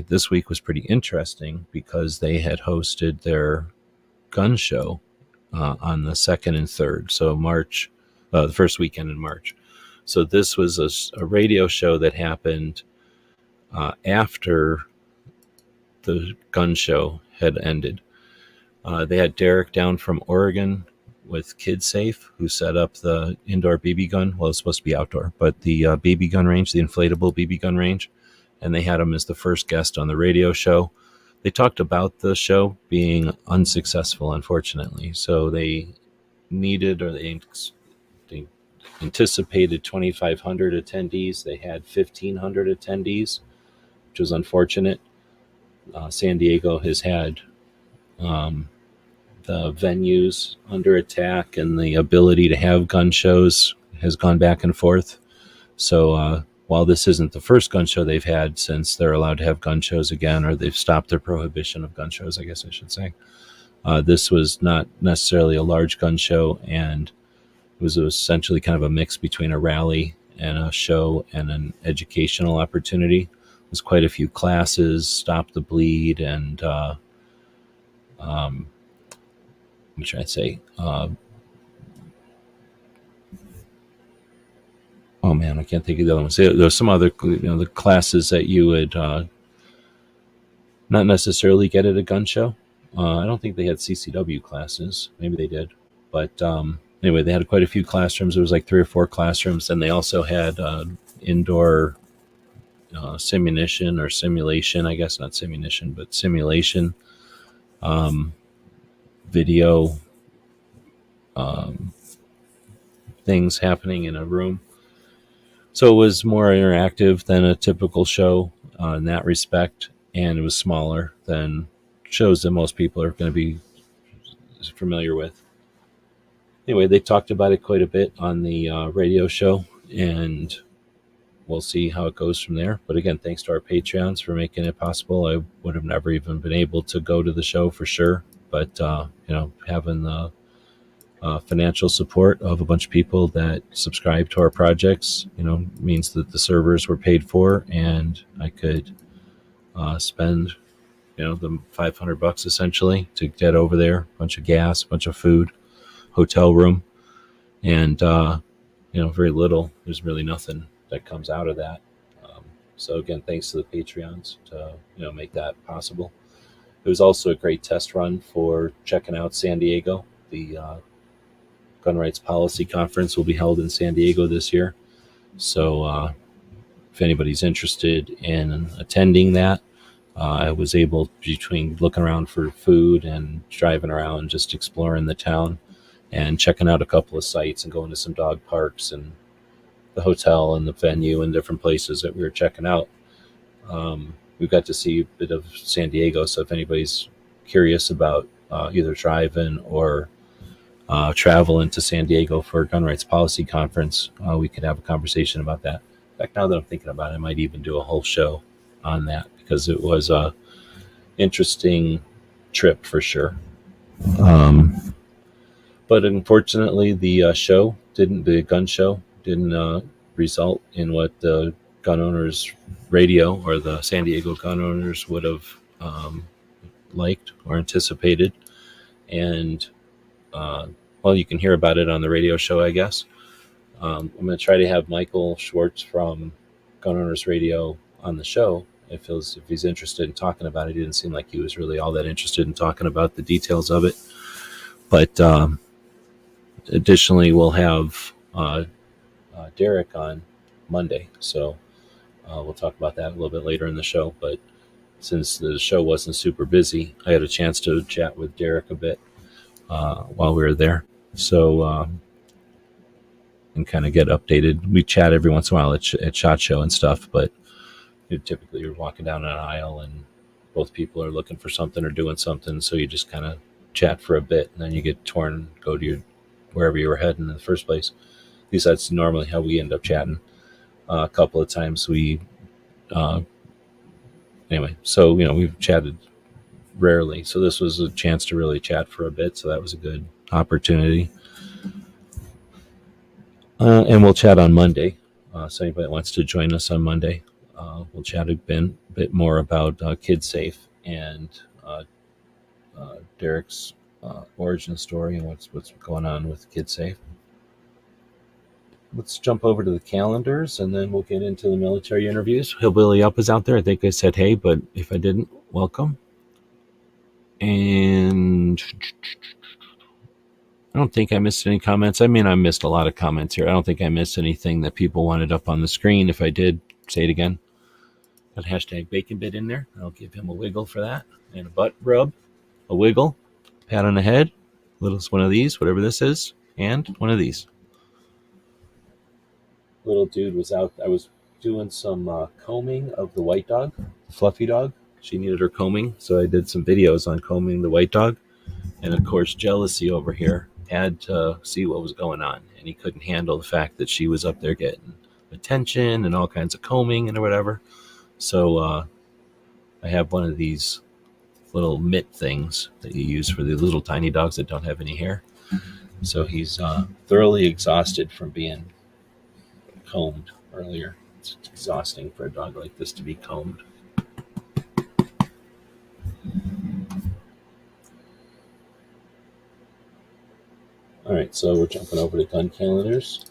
this week was pretty interesting because they had hosted their gun show on the 2nd and 3rd, so March, the first weekend in March. So this was a radio show that happened after the gun show had ended. They had Derek down from Oregon with Kid Safe, who set up the indoor BB gun. Well, it's supposed to be outdoor, but the BB gun range, the inflatable BB gun range. And they had him as the first guest on the radio show. They talked about the show being unsuccessful, unfortunately. So they anticipated 2,500 attendees. They had 1,500 attendees, which was unfortunate. San Diego has had the venues under attack, and the ability to have gun shows has gone back and forth. So while this isn't the first gun show they've had since they're allowed to have gun shows again, or they've stopped their prohibition of gun shows, I guess I should say, this was not necessarily a large gun show, and it was essentially kind of a mix between a rally and a show and an educational opportunity. there's quite a few classes, Stop the Bleed, and what should I say? Oh man, I can't think of the other ones. There's some other, the classes that you would not necessarily get at a gun show. I don't think they had CCW classes. Maybe they did, but anyway, they had quite a few classrooms. There was like 3 or 4 classrooms, and they also had indoor simulation, I guess not simunition, but simulation video things happening in a room. So it was more interactive than a typical show in that respect, and it was smaller than shows that most people are going to be familiar with. Anyway, they talked about it quite a bit on the radio show, and we'll see how it goes from there. But again, thanks to our Patreons for making it possible. I would have never even been able to go to the show for sure, but having the financial support of a bunch of people that subscribe to our projects, means that the servers were paid for, and I could spend, the $500 essentially to get over there, a bunch of gas, a bunch of food, hotel room, and very little. There's really nothing that comes out of that. So again, thanks to the Patreons to make that possible. It was also a great test run for checking out San Diego. The Gun Rights Policy Conference will be held in San Diego this year. So if anybody's interested in attending that, I was able, between looking around for food and driving around, just exploring the town and checking out a couple of sites and going to some dog parks and the hotel and the venue and different places that we were checking out. We got to see a bit of San Diego. So if anybody's curious about either driving or travel into San Diego for a Gun Rights Policy Conference, we could have a conversation about that. In fact, now that I'm thinking about it, I might even do a whole show on that, because it was a interesting trip for sure. But unfortunately, the gun show didn't result in what the gun owners radio or the San Diego gun owners would have liked or anticipated. And you can hear about it on the radio show, I guess. I'm going to try to have Michael Schwartz from Gun Owners Radio on the show if he's interested in talking about it. He didn't seem like he was really all that interested in talking about the details of it. But additionally, we'll have Derek on Monday, so we'll talk about that a little bit later in the show. But since the show wasn't super busy, I had a chance to chat with Derek a bit while we were there. So and kind of get updated. We chat every once in a while at SHOT Show and stuff, but typically you're walking down an aisle and both people are looking for something or doing something, so you just kind of chat for a bit, and then you get torn and go to wherever you were heading in the first place. At least that's normally how we end up chatting. A couple of times we anyway, so we've chatted rarely, so this was a chance to really chat for a bit, so that was a good opportunity. And we'll chat on Monday. So anybody that wants to join us on Monday, we'll chat a bit more about KidSafe and Derek's origin story and what's going on with KidSafe. Let's jump over to the calendars, and then we'll get into the military interviews. Hillbilly Up is out there. I think I said hey, but if I didn't, welcome. And I don't think I missed any comments. I mean, I missed a lot of comments here. I don't think I missed anything that people wanted up on the screen. If I did, say it again. Got hashtag bacon bit in there. I'll give him a wiggle for that. And a butt rub, a wiggle, pat on the head, little one of these, whatever this is, and one of these. Little dude was out. I was doing some combing of the white dog, the fluffy dog. She needed her combing, so I did some videos on combing the white dog. And of course, jealousy over here had to see what was going on, and he couldn't handle the fact that she was up there getting attention and all kinds of combing and whatever. So I have one of these little mitt things that you use for the little tiny dogs that don't have any hair. So he's thoroughly exhausted from being combed earlier. It's exhausting for a dog like this to be combed. All right, so we're jumping over to gun calendars.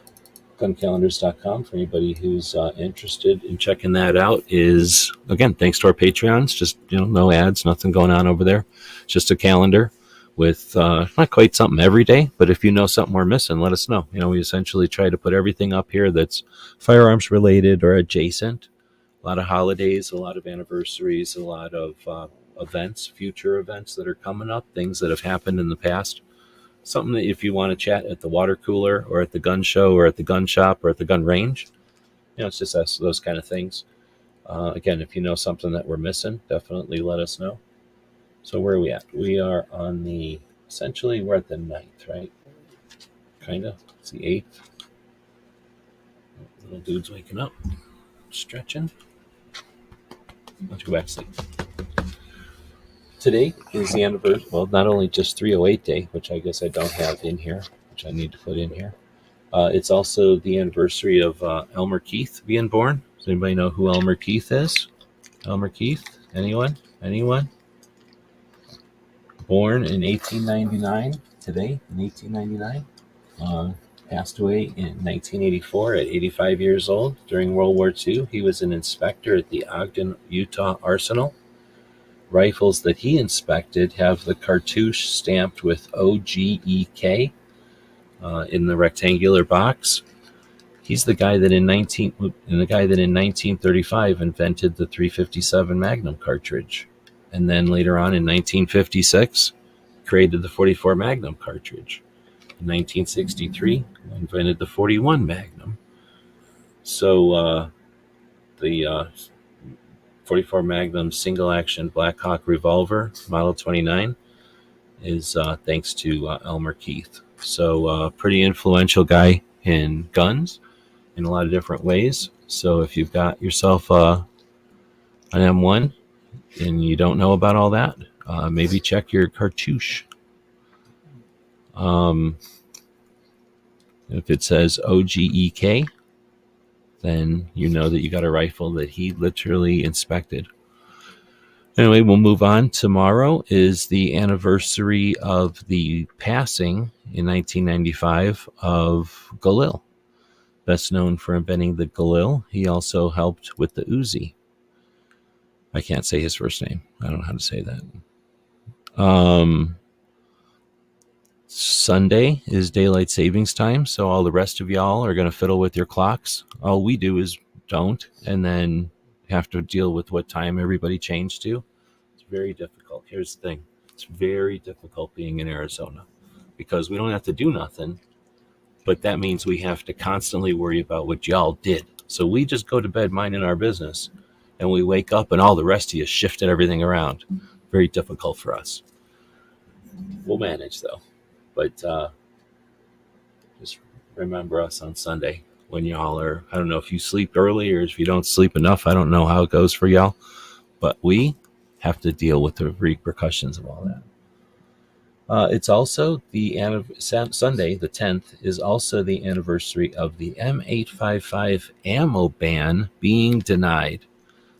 Guncalendars.com for anybody who's interested in checking that out. Is, again, thanks to our Patreons. Just, no ads, nothing going on over there. Just a calendar with not quite something every day, but if you know something we're missing, let us know. We essentially try to put everything up here that's firearms related or adjacent. A lot of holidays, a lot of anniversaries, a lot of events, future events that are coming up, things that have happened in the past. Something that if you want to chat at the water cooler or at the gun show or at the gun shop or at the gun range, it's just those kind of things. Again, if you know something that we're missing, definitely let us know. So where are we at? We are on essentially we're at the 9th, right? Kind of. It's the 8th. Little dude's waking up, stretching. Let's go back to sleep. Today is the anniversary, well, not only just 308 Day, which I guess I don't have in here, which I need to put in here. It's also the anniversary of Elmer Keith being born. Does anybody know who Elmer Keith is? Elmer Keith? Anyone? Born in 1899, today, in 1899. Passed away in 1984 at 85 years old. During World War II, he was an inspector at the Ogden, Utah Arsenal. Rifles that he inspected have the cartouche stamped with OGEK in the rectangular box. He's the guy that in 1935 invented the .357 Magnum cartridge, and then later on in 1956 created the .44 Magnum cartridge. In 1963 invented the .41 Magnum. So the .44 Magnum single-action Black Hawk revolver, Model 29, is thanks to Elmer Keith. So pretty influential guy in guns in a lot of different ways. So if you've got yourself an M1 and you don't know about all that, maybe check your cartouche. If it says OGEK, then you know that you got a rifle that he literally inspected. Anyway, we'll move on. Tomorrow is the anniversary of the passing in 1995 of Galil. Best known for inventing the Galil. He also helped with the Uzi. I can't say his first name. I don't know how to say that. Sunday is daylight savings time, so all the rest of y'all are going to fiddle with your clocks. All we do is don't, and then have to deal with what time everybody changed to. It's very difficult. Here's the thing. It's very difficult being in Arizona because we don't have to do nothing, but that means we have to constantly worry about what y'all did. So we just go to bed minding our business, and we wake up and all the rest of you shifted everything around. Very difficult for us. We'll manage, though. But just remember us on Sunday when y'all are, I don't know if you sleep early or if you don't sleep enough. I don't know how it goes for y'all. But we have to deal with the repercussions of all that. It's also the Sunday, the 10th, is also the anniversary of the M855 ammo ban being denied.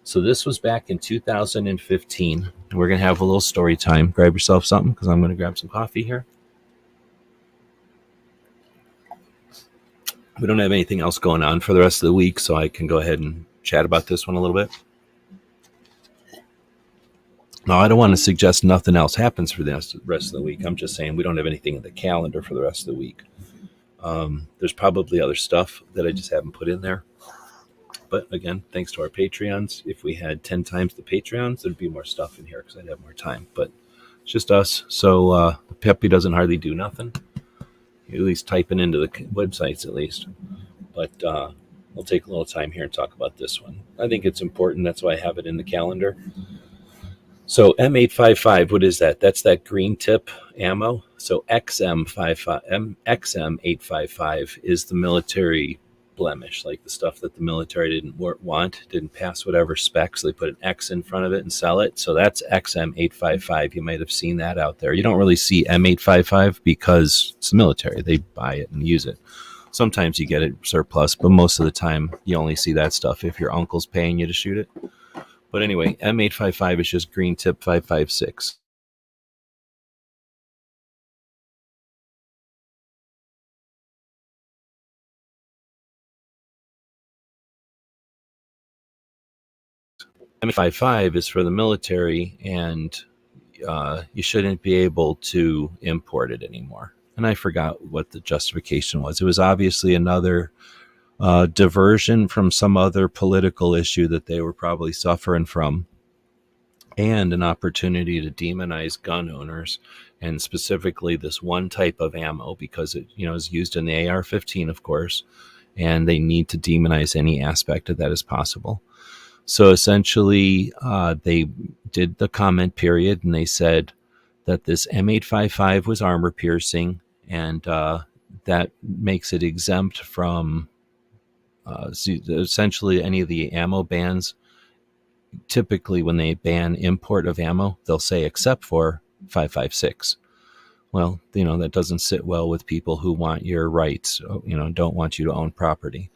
So this was back in 2015. We're going to have a little story time. Grab yourself something because I'm going to grab some coffee here. We don't have anything else going on for the rest of the week, so I can go ahead and chat about this one a little bit. Now, I don't want to suggest nothing else happens for the rest of the week. I'm just saying we don't have anything in the calendar for the rest of the week. There's probably other stuff that I just haven't put in there. But again, thanks to our Patreons. If we had 10 times the Patreons, there'd be more stuff in here because I'd have more time. But it's just us. So the Peppy doesn't hardly do nothing. At least typing into the websites at least. But we'll take a little time here and talk about this one. I think it's important. That's why I have it in the calendar. So M855, what is that? That's that green tip ammo. So XM855 is the military blemish, like the stuff that the military didn't pass whatever specs. They put an X in front of it and sell it. So that's XM855. You might have seen that out there. You don't really see M855 because it's the military. They buy it and use it. Sometimes you get it surplus, but most of the time you only see that stuff if your uncle's paying you to shoot it. But anyway, M855 is just green tip 556. M855 is for the military, and you shouldn't be able to import it anymore. And I forgot what the justification was. It was obviously another diversion from some other political issue that they were probably suffering from, and an opportunity to demonize gun owners, and specifically this one type of ammo, because it is used in the AR-15, of course, and they need to demonize any aspect of that as possible. So essentially, they did the comment period, and they said that this M855 was armor piercing, and that makes it exempt from essentially any of the ammo bans. Typically, when they ban import of ammo, they'll say except for 556. Well, that doesn't sit well with people who want your rights, don't want you to own property.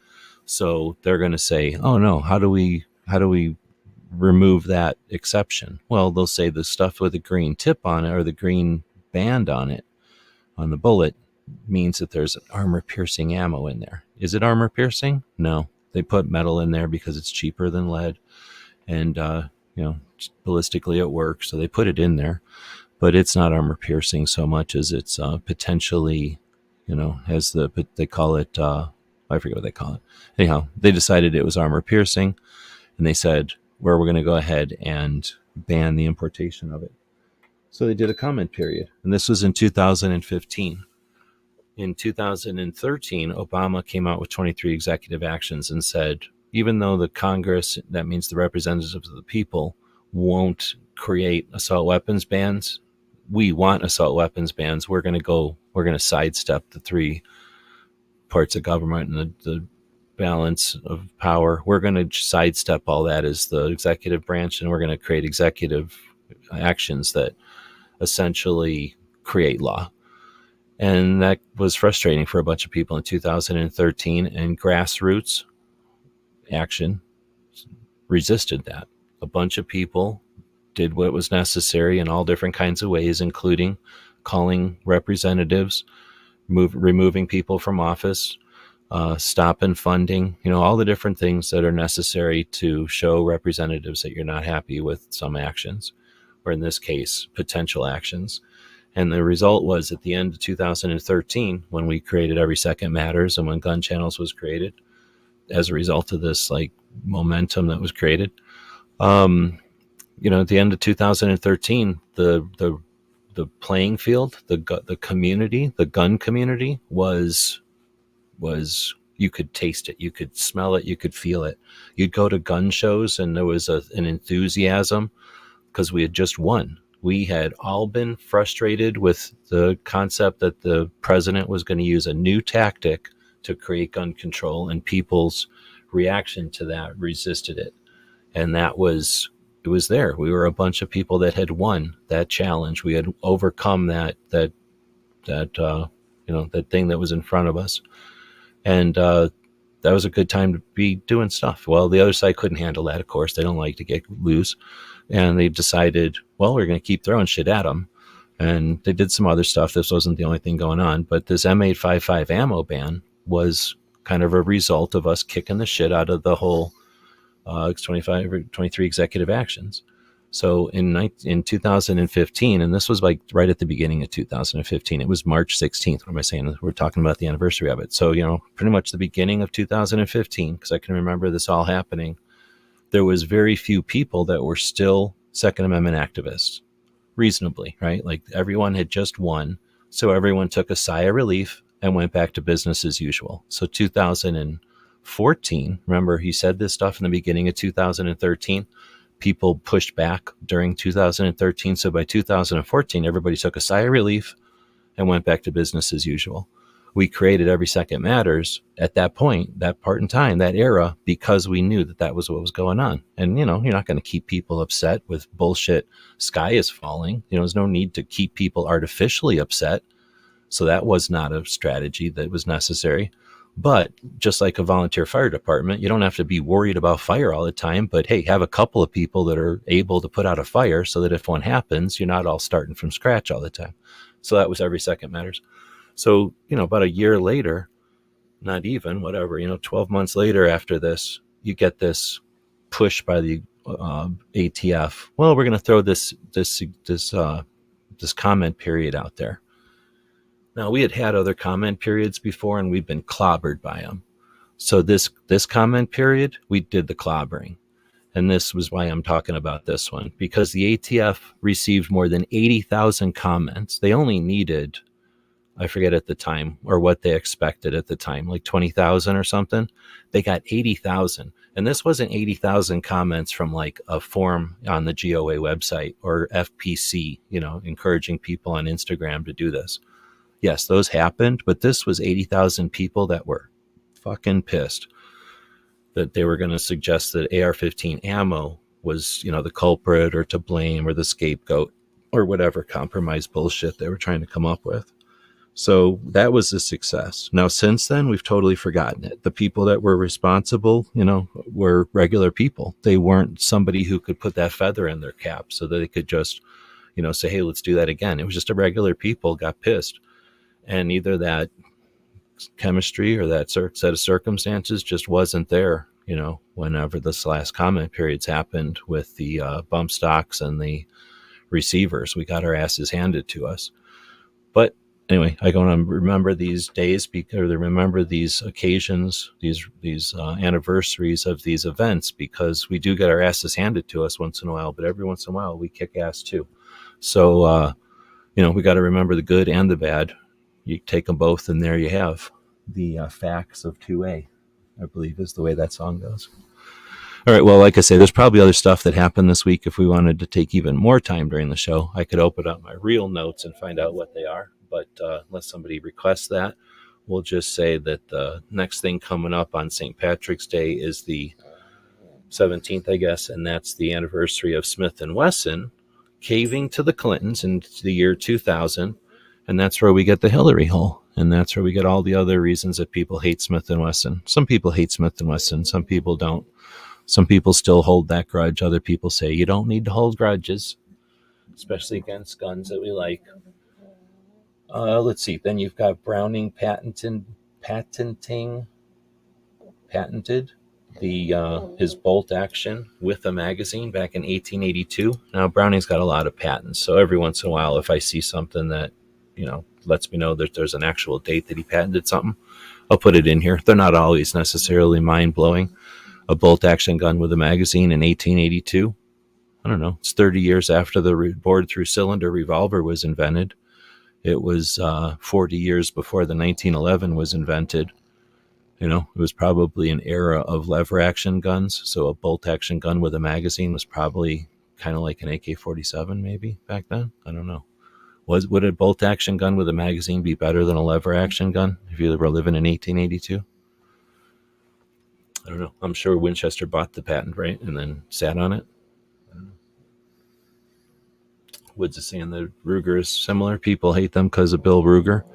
So they're going to say, oh no, how do we remove that exception? Well, they'll say the stuff with the green tip on it, or the green band on it, on the bullet, means that there's armor piercing ammo in there. Is it armor piercing? No. They put metal in there because it's cheaper than lead, and ballistically it works, so they put it in there. But it's not armor piercing so much as it's potentially, has they call it, I forget what they call it. Anyhow, they decided it was armor piercing, and they said, we're going to go ahead and ban the importation of it. So they did a comment period, and this was in 2015. In 2013, Obama came out with 23 executive actions and said, even though the Congress, that means the representatives of the people, won't create assault weapons bans, we want assault weapons bans. We're going to sidestep the three parts of government and the balance of power. We're going to sidestep all that as the executive branch, and we're going to create executive actions that essentially create law. And that was frustrating for a bunch of people in 2013, and grassroots action resisted that. A bunch of people did what was necessary in all different kinds of ways, including calling representatives, removing people from office, stopping funding, all the different things that are necessary to show representatives that you're not happy with some actions, or in this case, potential actions. And the result was at the end of 2013, when we created Every Second Matters, and when Gun Channels was created, as a result of this momentum that was created, at the end of 2013, the playing field, the community, the gun community was you could taste it, you could smell it, you could feel it. You'd go to gun shows, and there was an enthusiasm because we had just won. We had all been frustrated with the concept that the president was going to use a new tactic to create gun control, and people's reaction to that resisted it. And it was there. We were a bunch of people that had won that challenge. We had overcome that thing that was in front of us. And that was a good time to be doing stuff. Well, the other side couldn't handle that, of course. They don't like to lose. And they decided, well, we're going to keep throwing shit at them. And they did some other stuff. This wasn't the only thing going on. But this M855 ammo ban was kind of a result of us kicking the shit out of the whole 25 or 23 executive actions. So in 2015, and this was right at the beginning of 2015, it was March 16th. What am I saying? We're talking about the anniversary of it. So, pretty much the beginning of 2015, because I can remember this all happening, there was very few people that were still Second Amendment activists, reasonably, right? Everyone had just won. So everyone took a sigh of relief and went back to business as usual. So 2014, remember he said this stuff in the beginning of 2013, people pushed back during 2013. So by 2014, everybody took a sigh of relief and went back to business as usual. We created Every Second Matters at that point, that part in time, that era, because we knew that was what was going on. And, you're not going to keep people upset with bullshit. Sky is falling. There's no need to keep people artificially upset. So that was not a strategy that was necessary. But just like a volunteer fire department, you don't have to be worried about fire all the time. But hey, have a couple of people that are able to put out a fire so that if one happens, you're not all starting from scratch all the time. So that was Every Second Matters. So, about a year later, not even, whatever, 12 months later after this, you get this push by the ATF. Well, we're going to throw this comment period out there. Now, we had other comment periods before, and we've been clobbered by them. So this comment period, we did the clobbering. And this was why I'm talking about this one, because the ATF received more than 80,000 comments. They only needed, I forget at the time, or what they expected at the time, like 20,000 or something. They got 80,000. And this wasn't 80,000 comments from like a forum on the GOA website or FPC, encouraging people on Instagram to do this. Yes, those happened, but this was 80,000 people that were fucking pissed that they were going to suggest that AR-15 ammo was, the culprit or to blame or the scapegoat or whatever compromise bullshit they were trying to come up with. So that was a success. Now, since then, we've totally forgotten it. The people that were responsible, were regular people. They weren't somebody who could put that feather in their cap so that they could just, say, hey, let's do that again. It was just a regular people got pissed. And either that chemistry or that set of circumstances just wasn't there, whenever this last comment periods happened with the bump stocks and the receivers. We got our asses handed to us. But anyway, I go to remember these days because remember these occasions, these anniversaries of these events, because we do get our asses handed to us once in a while, but every once in a while we kick ass too. So, we got to remember the good and the bad. You take them both, and there you have the facts of 2A, I believe is the way that song goes. All right, well, like I say, there's probably other stuff that happened this week. If we wanted to take even more time during the show, I could open up my real notes and find out what they are. But unless somebody requests that, we'll just say that the next thing coming up on St. Patrick's Day is the 17th, I guess, and that's the anniversary of Smith & Wesson caving to the Clintons in the year 2000. And that's where we get the Hillary hole. And that's where we get all the other reasons that people hate Smith & Wesson. Some people hate Smith & Wesson. Some people don't. Some people still hold that grudge. Other people say you don't need to hold grudges, especially against guns that we like. Let's see. Then you've got Browning patented his bolt action with a magazine back in 1882. Now, Browning's got a lot of patents. So every once in a while, if I see something that lets me know that there's an actual date that he patented something, I'll put it in here. They're not always necessarily mind-blowing. A bolt-action gun with a magazine in 1882. I don't know. It's 30 years after the bored-through cylinder revolver was invented. It was 40 years before the 1911 was invented. It was probably an era of lever-action guns. So a bolt-action gun with a magazine was probably kind of like an AK-47 maybe back then. I don't know. Would a bolt-action gun with a magazine be better than a lever-action gun if you were living in 1882? I don't know. I'm sure Winchester bought the patent, right, and then sat on it. I don't know. Woods is saying that Ruger is similar. People hate them because of Bill Ruger.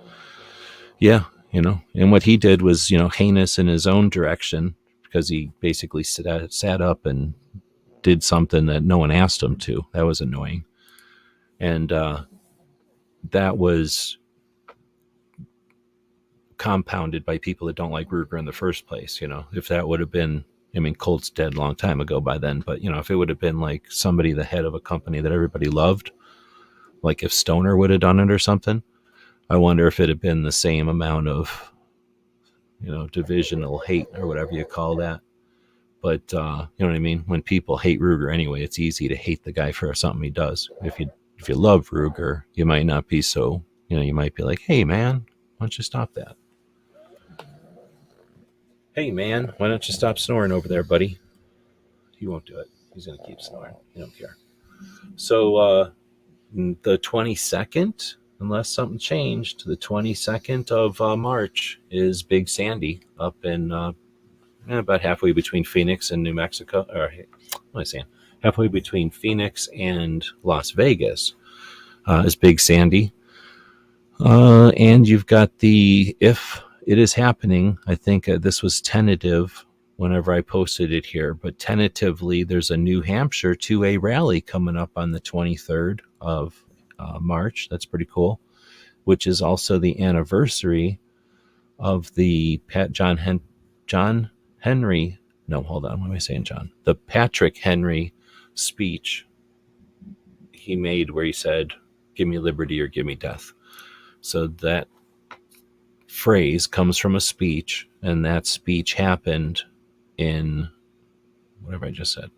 Yeah, and what he did was, heinous in his own direction because he basically sat up and did something that no one asked him to. That was annoying. And that was compounded by people that don't like Ruger in the first place. If that would have been, Colt's dead a long time ago by then, but if it would have been like somebody, the head of a company that everybody loved, like if Stoner would have done it or something, I wonder if it had been the same amount of, divisional hate or whatever you call that. But, you know what I mean? When people hate Ruger anyway, it's easy to hate the guy for something he does. If you love Ruger, you might not be so, you might be like, hey man, why don't you stop that? Hey man, why don't you stop snoring over there, buddy? He won't do it. He's going to keep snoring. He don't care. So the 22nd, unless something changed, the 22nd of March is Big Sandy up in about halfway between Phoenix and New Mexico. Or what am I saying? Halfway between Phoenix and Las Vegas is Big Sandy. And you've got the it is happening. I think this was tentative whenever I posted it here, but tentatively there's a New Hampshire 2A rally coming up on the 23rd of March. That's pretty cool, which is also the anniversary of the John Henry. No, hold on. What am I saying, John? The Patrick Henry speech he made where he said, "Give me liberty or give me death." So that phrase comes from a speech, and that speech happened in, whatever I just said,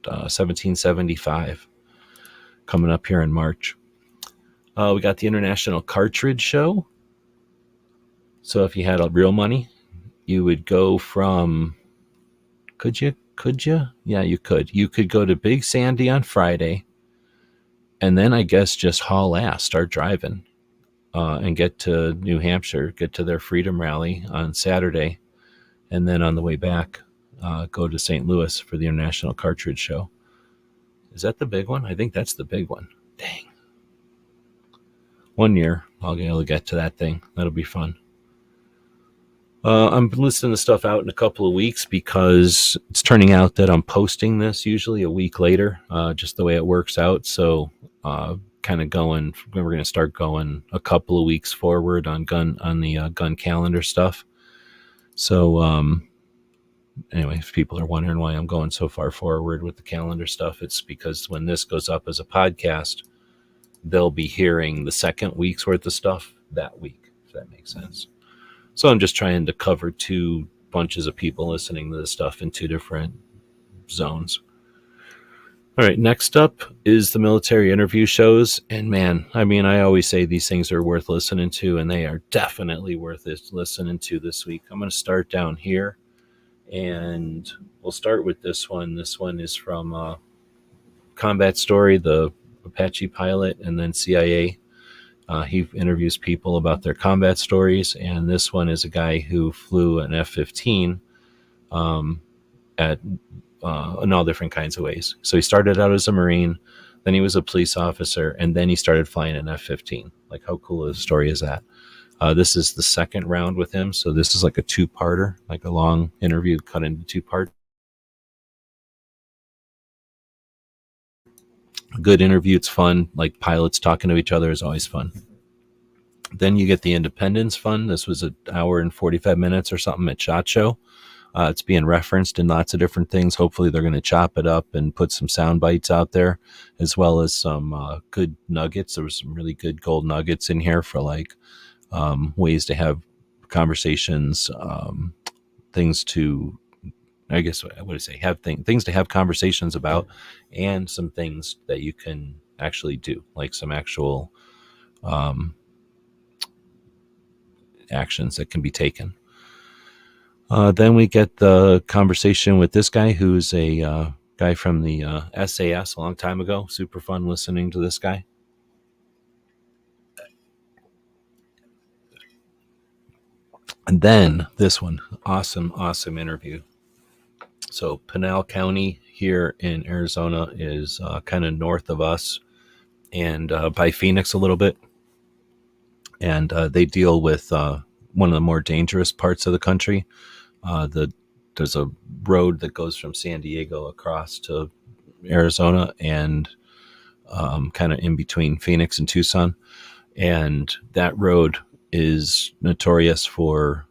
1775, coming up here in March. We got the International Cartridge Show. So if you had real money, you would go from, could you? Yeah, you could. You could go to Big Sandy on Friday, and then I guess just haul ass, start driving, and get to New Hampshire, get to their Freedom Rally on Saturday, and then on the way back, go to St. Louis for the International Cartridge Show. Is that the big one? I think that's the big one. Dang. One year, I'll be able to get to that thing. That'll be fun. I'm listing the stuff out in a couple of weeks because it's turning out that I'm posting this usually a week later, just the way it works out. So kind of going, we're going to start going a couple of weeks forward on the gun calendar stuff. So anyway, if people are wondering why I'm going so far forward with the calendar stuff, it's because when this goes up as a podcast, they'll be hearing the second week's worth of stuff that week, if that makes sense. So I'm just trying to cover two bunches of people listening to this stuff in two different zones. All right, next up is the military interview shows. And man, I mean, I always say these things are worth listening to, and they are definitely worth listening to this week. I'm going to start down here, and we'll start with this one. This one is from Combat Story, the Apache pilot, and then CIA. He interviews people about their combat stories, and this one is a guy who flew an F-15 in all different kinds of ways. So he started out as a Marine, then he was a police officer, and then he started flying an F-15. Like, how cool a story is that? This is the second round with him, so this is like a two-parter, like a long interview cut into two parts. A good interview, it's fun. Like pilots talking to each other is always fun. Then you get the Independence Fund. This was an hour and 45 minutes or something at SHOT Show. It's being referenced in lots of different things. Hopefully they're going to chop it up and put some sound bites out there, as well as some good nuggets. There was some really good gold nuggets in here for like ways to have conversations, things to, I guess, what would I say? Have things to have conversations about, and some things that you can actually do, like some actual actions that can be taken. Then we get the conversation with this guy, who's a guy from the SAS a long time ago. Super fun listening to this guy. And then this one, awesome interview. So Pinal County here in Arizona is kind of north of us, and by Phoenix a little bit. And they deal with one of the more dangerous parts of the country. There's a road that goes from San Diego across to Arizona, and kind of in between Phoenix and Tucson. And that road is notorious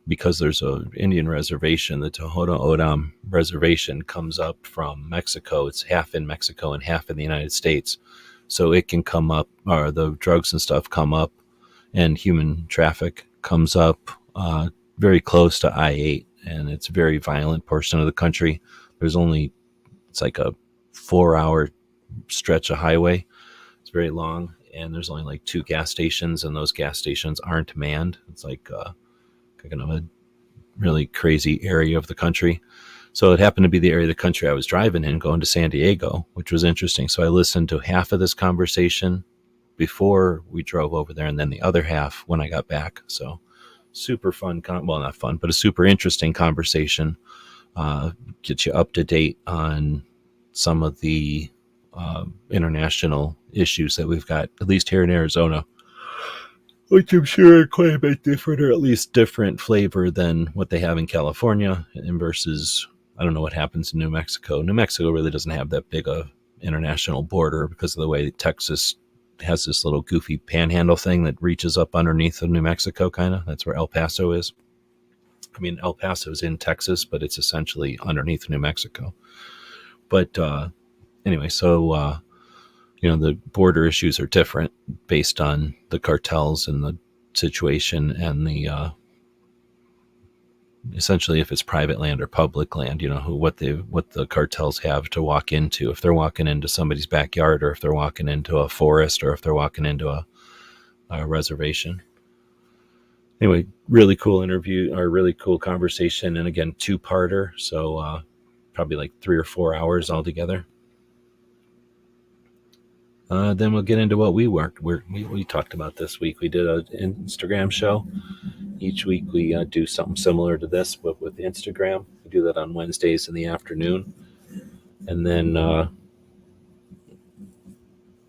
because there's an Indian reservation. The Tohono O'odham reservation comes up from Mexico. It's half in Mexico and half in the United States. So it can come up, or the drugs and stuff come up, and human traffic comes up very close to I-8, and it's a very violent portion of the country. It's like a 4-hour stretch of highway. It's very long, and there's only like 2 gas stations, and those gas stations aren't manned. It's like kind of a really crazy area of the country. So it happened to be the area of the country I was driving in, going to San Diego, which was interesting. So I listened to half of this conversation before we drove over there, and then the other half when I got back. So super fun, well, not fun, but a super interesting conversation. Get you up to date on some of the international issues that we've got, at least here in Arizona. which I'm sure are quite a bit different, or at least different flavor than what they have in California, and versus, I don't know what happens in New Mexico. New Mexico really doesn't have that big a international border because of the way Texas has this little goofy panhandle thing that reaches up underneath of New Mexico, kind of. That's where El Paso is. I mean, El Paso is in Texas, but it's essentially underneath New Mexico. But anyway, so the border issues are different based on the cartels and the situation and the essentially if it's private land or public land, what the cartels have to walk into. If they're walking into somebody's backyard, or if they're walking into a forest, or if they're walking into a reservation. Anyway, really cool interview, or really cool conversation, and again, 2-parter, so probably like 3 or 4 hours altogether. Then we'll get into what we talked about this week. We did an Instagram show. Each week we do something similar to this, but with Instagram. We do that on Wednesdays in the afternoon. And then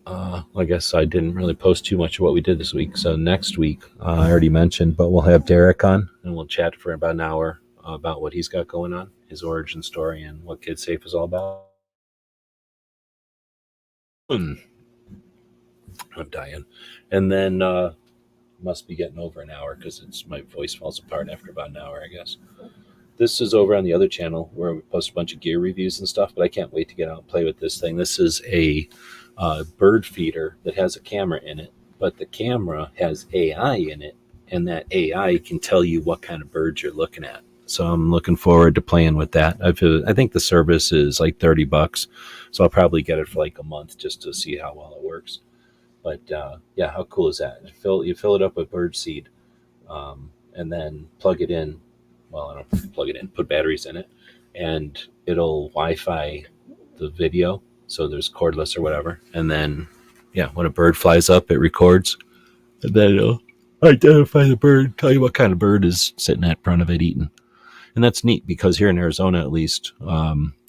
I guess I didn't really post too much of what we did this week. So next week, I already mentioned, but we'll have Derek on, and we'll chat for about an hour about what he's got going on, his origin story, and what Kid Safe is all about. I'm dying. And then must be getting over an hour because my voice falls apart after about an hour, I guess. This is over on the other channel where we post a bunch of gear reviews and stuff, but I can't wait to get out and play with this thing. This is a bird feeder that has a camera in it, but the camera has AI in it, and that AI can tell you what kind of birds you're looking at. So I'm looking forward to playing with that. I think the service is like $30, so I'll probably get it for like a month just to see how well it works. But yeah, how cool is that? You fill it up with bird seed, and then plug it in. Well, I don't plug it in, put batteries in it, and it'll Wi-Fi the video, so there's cordless or whatever. And then, yeah, when a bird flies up, it records, and then it'll identify the bird, tell you what kind of bird is sitting in front of it eating. And that's neat because here in Arizona, at least,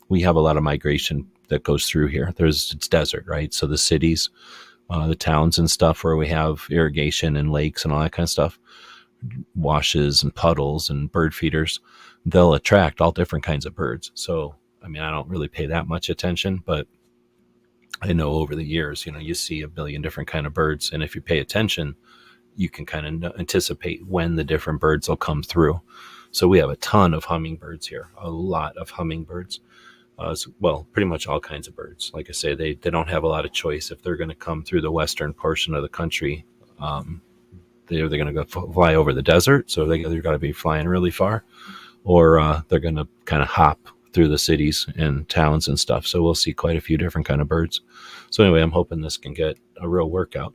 we have a lot of migration that goes through here. It's desert, right? So the cities, the towns and stuff where we have irrigation and lakes and all that kind of stuff, washes and puddles and bird feeders, they'll attract all different kinds of birds. So, I mean, I don't really pay that much attention, but I know over the years, you see a billion different kind of birds. And if you pay attention, you can kind of anticipate when the different birds will come through. So we have a ton of hummingbirds here, a lot of hummingbirds. Well, pretty much all kinds of birds. Like I say, they don't have a lot of choice. If they're going to come through the western portion of the country, they're going to go fly over the desert, so they've got to be flying really far, or they're going to kind of hop through the cities and towns and stuff. So we'll see quite a few different kind of birds. So anyway, I'm hoping this can get a real workout.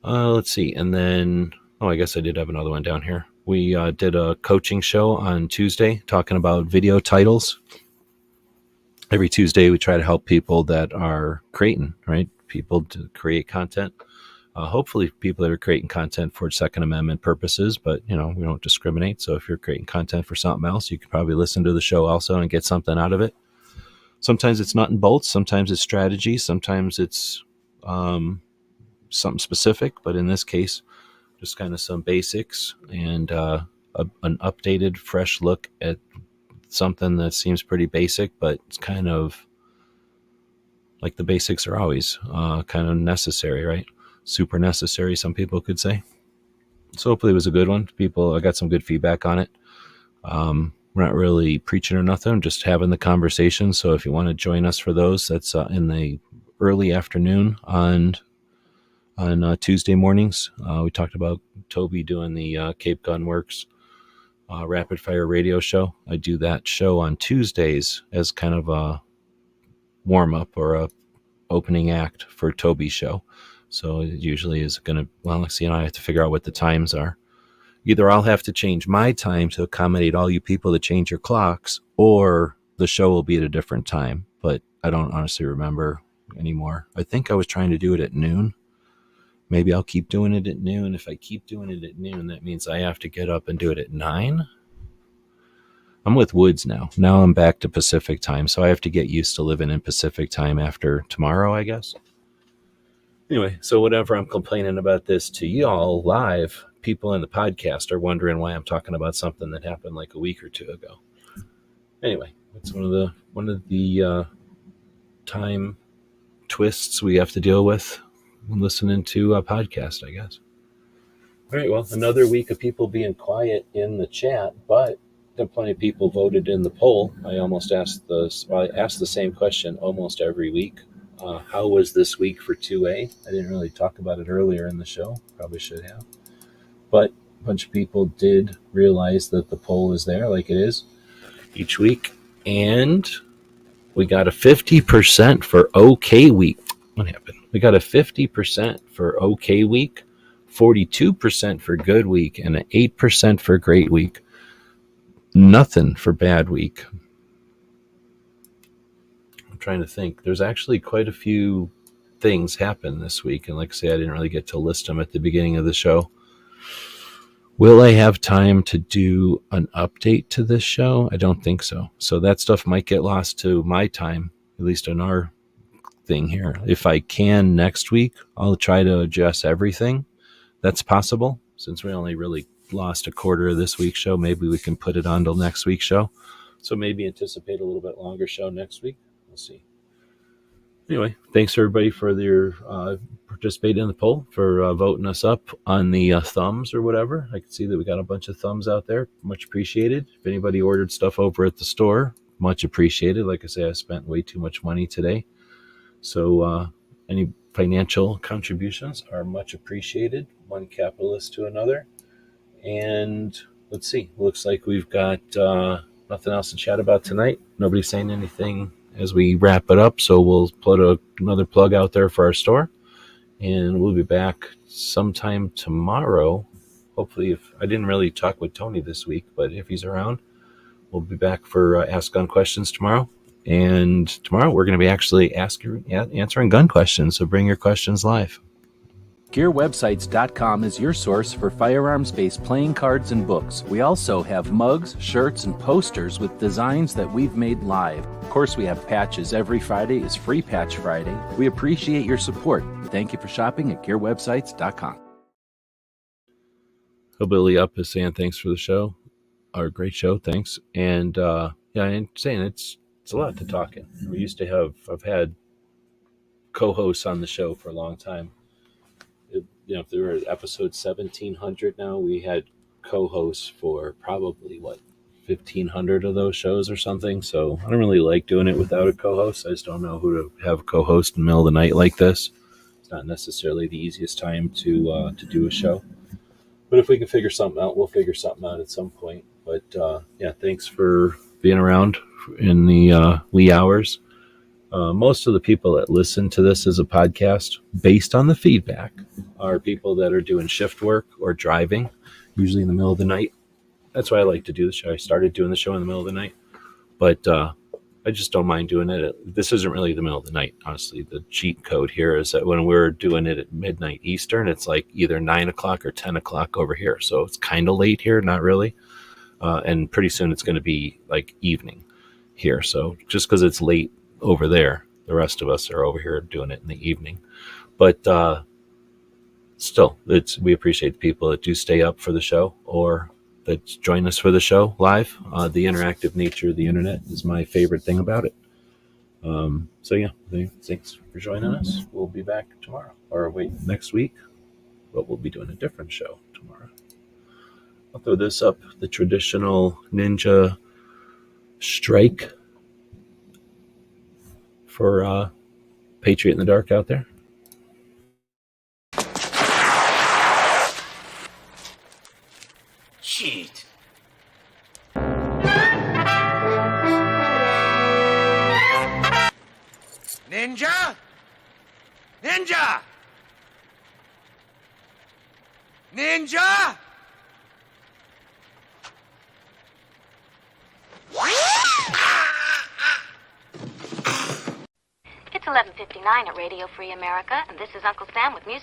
Let's see. And then, I guess I did have another one down here. We did a coaching show on Tuesday talking about video titles. Every Tuesday, we try to help people that are creating, right? People to create content. Hopefully people that are creating content for Second Amendment purposes, but, we don't discriminate. So if you're creating content for something else, you can probably listen to the show also and get something out of it. Sometimes it's nut and bolts. Sometimes it's strategy. Sometimes it's something specific. But in this case, just kind of some basics and an updated, fresh look at something that seems pretty basic, but it's kind of like the basics are always kind of necessary, right? Super necessary, some people could say. So hopefully it was a good one. I got some good feedback on it. We're not really preaching or nothing, just having the conversation. So if you want to join us for those, that's in the early afternoon on Tuesday mornings. We talked about Toby doing the Cape Gun Works rapid fire radio show. I do that show on Tuesdays as kind of a warm up or a opening act for Toby's show. So it usually is going to, I have to figure out what the times are. Either I'll have to change my time to accommodate all you people that change your clocks, or the show will be at a different time. But I don't honestly remember anymore. I think I was trying to do it at noon. Maybe I'll keep doing it at noon. If I keep doing it at noon, that means I have to get up and do it at 9. I'm with Woods now. Now I'm back to Pacific time, so I have to get used to living in Pacific time after tomorrow, I guess. Anyway, so whenever I'm complaining about this to y'all live, people in the podcast are wondering why I'm talking about something that happened like a week or two ago. Anyway, it's one of the time twists we have to deal with when listening to a podcast, I guess. All right, well, another week of people being quiet in the chat, but there plenty of people voted in the poll. I asked the same question almost every week. How was this week for 2A? I didn't really talk about it earlier in the show. Probably should have. But a bunch of people did realize that the poll is there like it is each week. And we got a 50% for OK week. What happened? We got a 50% for OK week, 42% for good week, and an 8% for great week. Nothing for bad week. I'm trying to think. There's actually quite a few things happen this week. And like I say, I didn't really get to list them at the beginning of the show. Will I have time to do an update to this show? I don't think so. So that stuff might get lost to my time, at least on our thing here. If I can next week, I'll try to adjust everything. That's possible. Since we only really lost a quarter of this week's show, maybe we can put it on till next week's show. So maybe anticipate a little bit longer show next week. We'll see. Anyway, thanks everybody for their participating in the poll, for voting us up on the thumbs or whatever. I can see that we got a bunch of thumbs out there. Much appreciated. If anybody ordered stuff over at the store, much appreciated. Like I say, I spent way too much money today. So any financial contributions are much appreciated. One capitalist to another. And let's see. Looks like we've got nothing else to chat about tonight. Nobody's saying anything as we wrap it up, so we'll put another plug out there for our store, and we'll be back sometime tomorrow. Hopefully, if I didn't really talk with Tony this week, but if he's around, we'll be back for Ask Gun Questions tomorrow. And tomorrow we're going to be actually answering gun questions, so bring your questions live. GearWebsites.com is your source for firearms-based playing cards and books. We also have mugs, shirts, and posters with designs that we've made live. Of course, we have patches. Every Friday is Free Patch Friday. We appreciate your support. Thank you for shopping at GearWebsites.com. Hillbilly Up is saying thanks for the show. Our great show, thanks. And I'm saying it's a lot to talk in. I've had co-hosts on the show for a long time. If there were episode 1700 now, we had co-hosts for probably 1500 of those shows or something. So I don't really like doing it without a co-host. I just don't know who to have a co-host in the middle of the night like this. It's not necessarily the easiest time to do a show. But if we can figure something out, we'll figure something out at some point. But thanks for being around in the wee hours. Most of the people that listen to this as a podcast, based on the feedback, are people that are doing shift work or driving, usually in the middle of the night. That's why I like to do the show. I started doing the show in the middle of the night, but I just don't mind doing it. This isn't really the middle of the night, honestly. The cheat code here is that when we're doing it at midnight Eastern, it's like either 9 o'clock or 10 o'clock over here. So it's kind of late here, not really. And pretty soon it's going to be like evening here. So just because it's late over there, the rest of us are over here doing it in the evening. But still, we appreciate the people that do stay up for the show or that join us for the show live. The interactive nature of the internet is my favorite thing about it. Thanks for joining us. We'll be back tomorrow, next week, but we'll be doing a different show tomorrow. I'll throw this up, the traditional ninja strike for Patriot in the Dark out there. Shit. Ninja? Ninja! Ninja! It's 11:59 at Radio Free America, and this is Uncle Sam with music.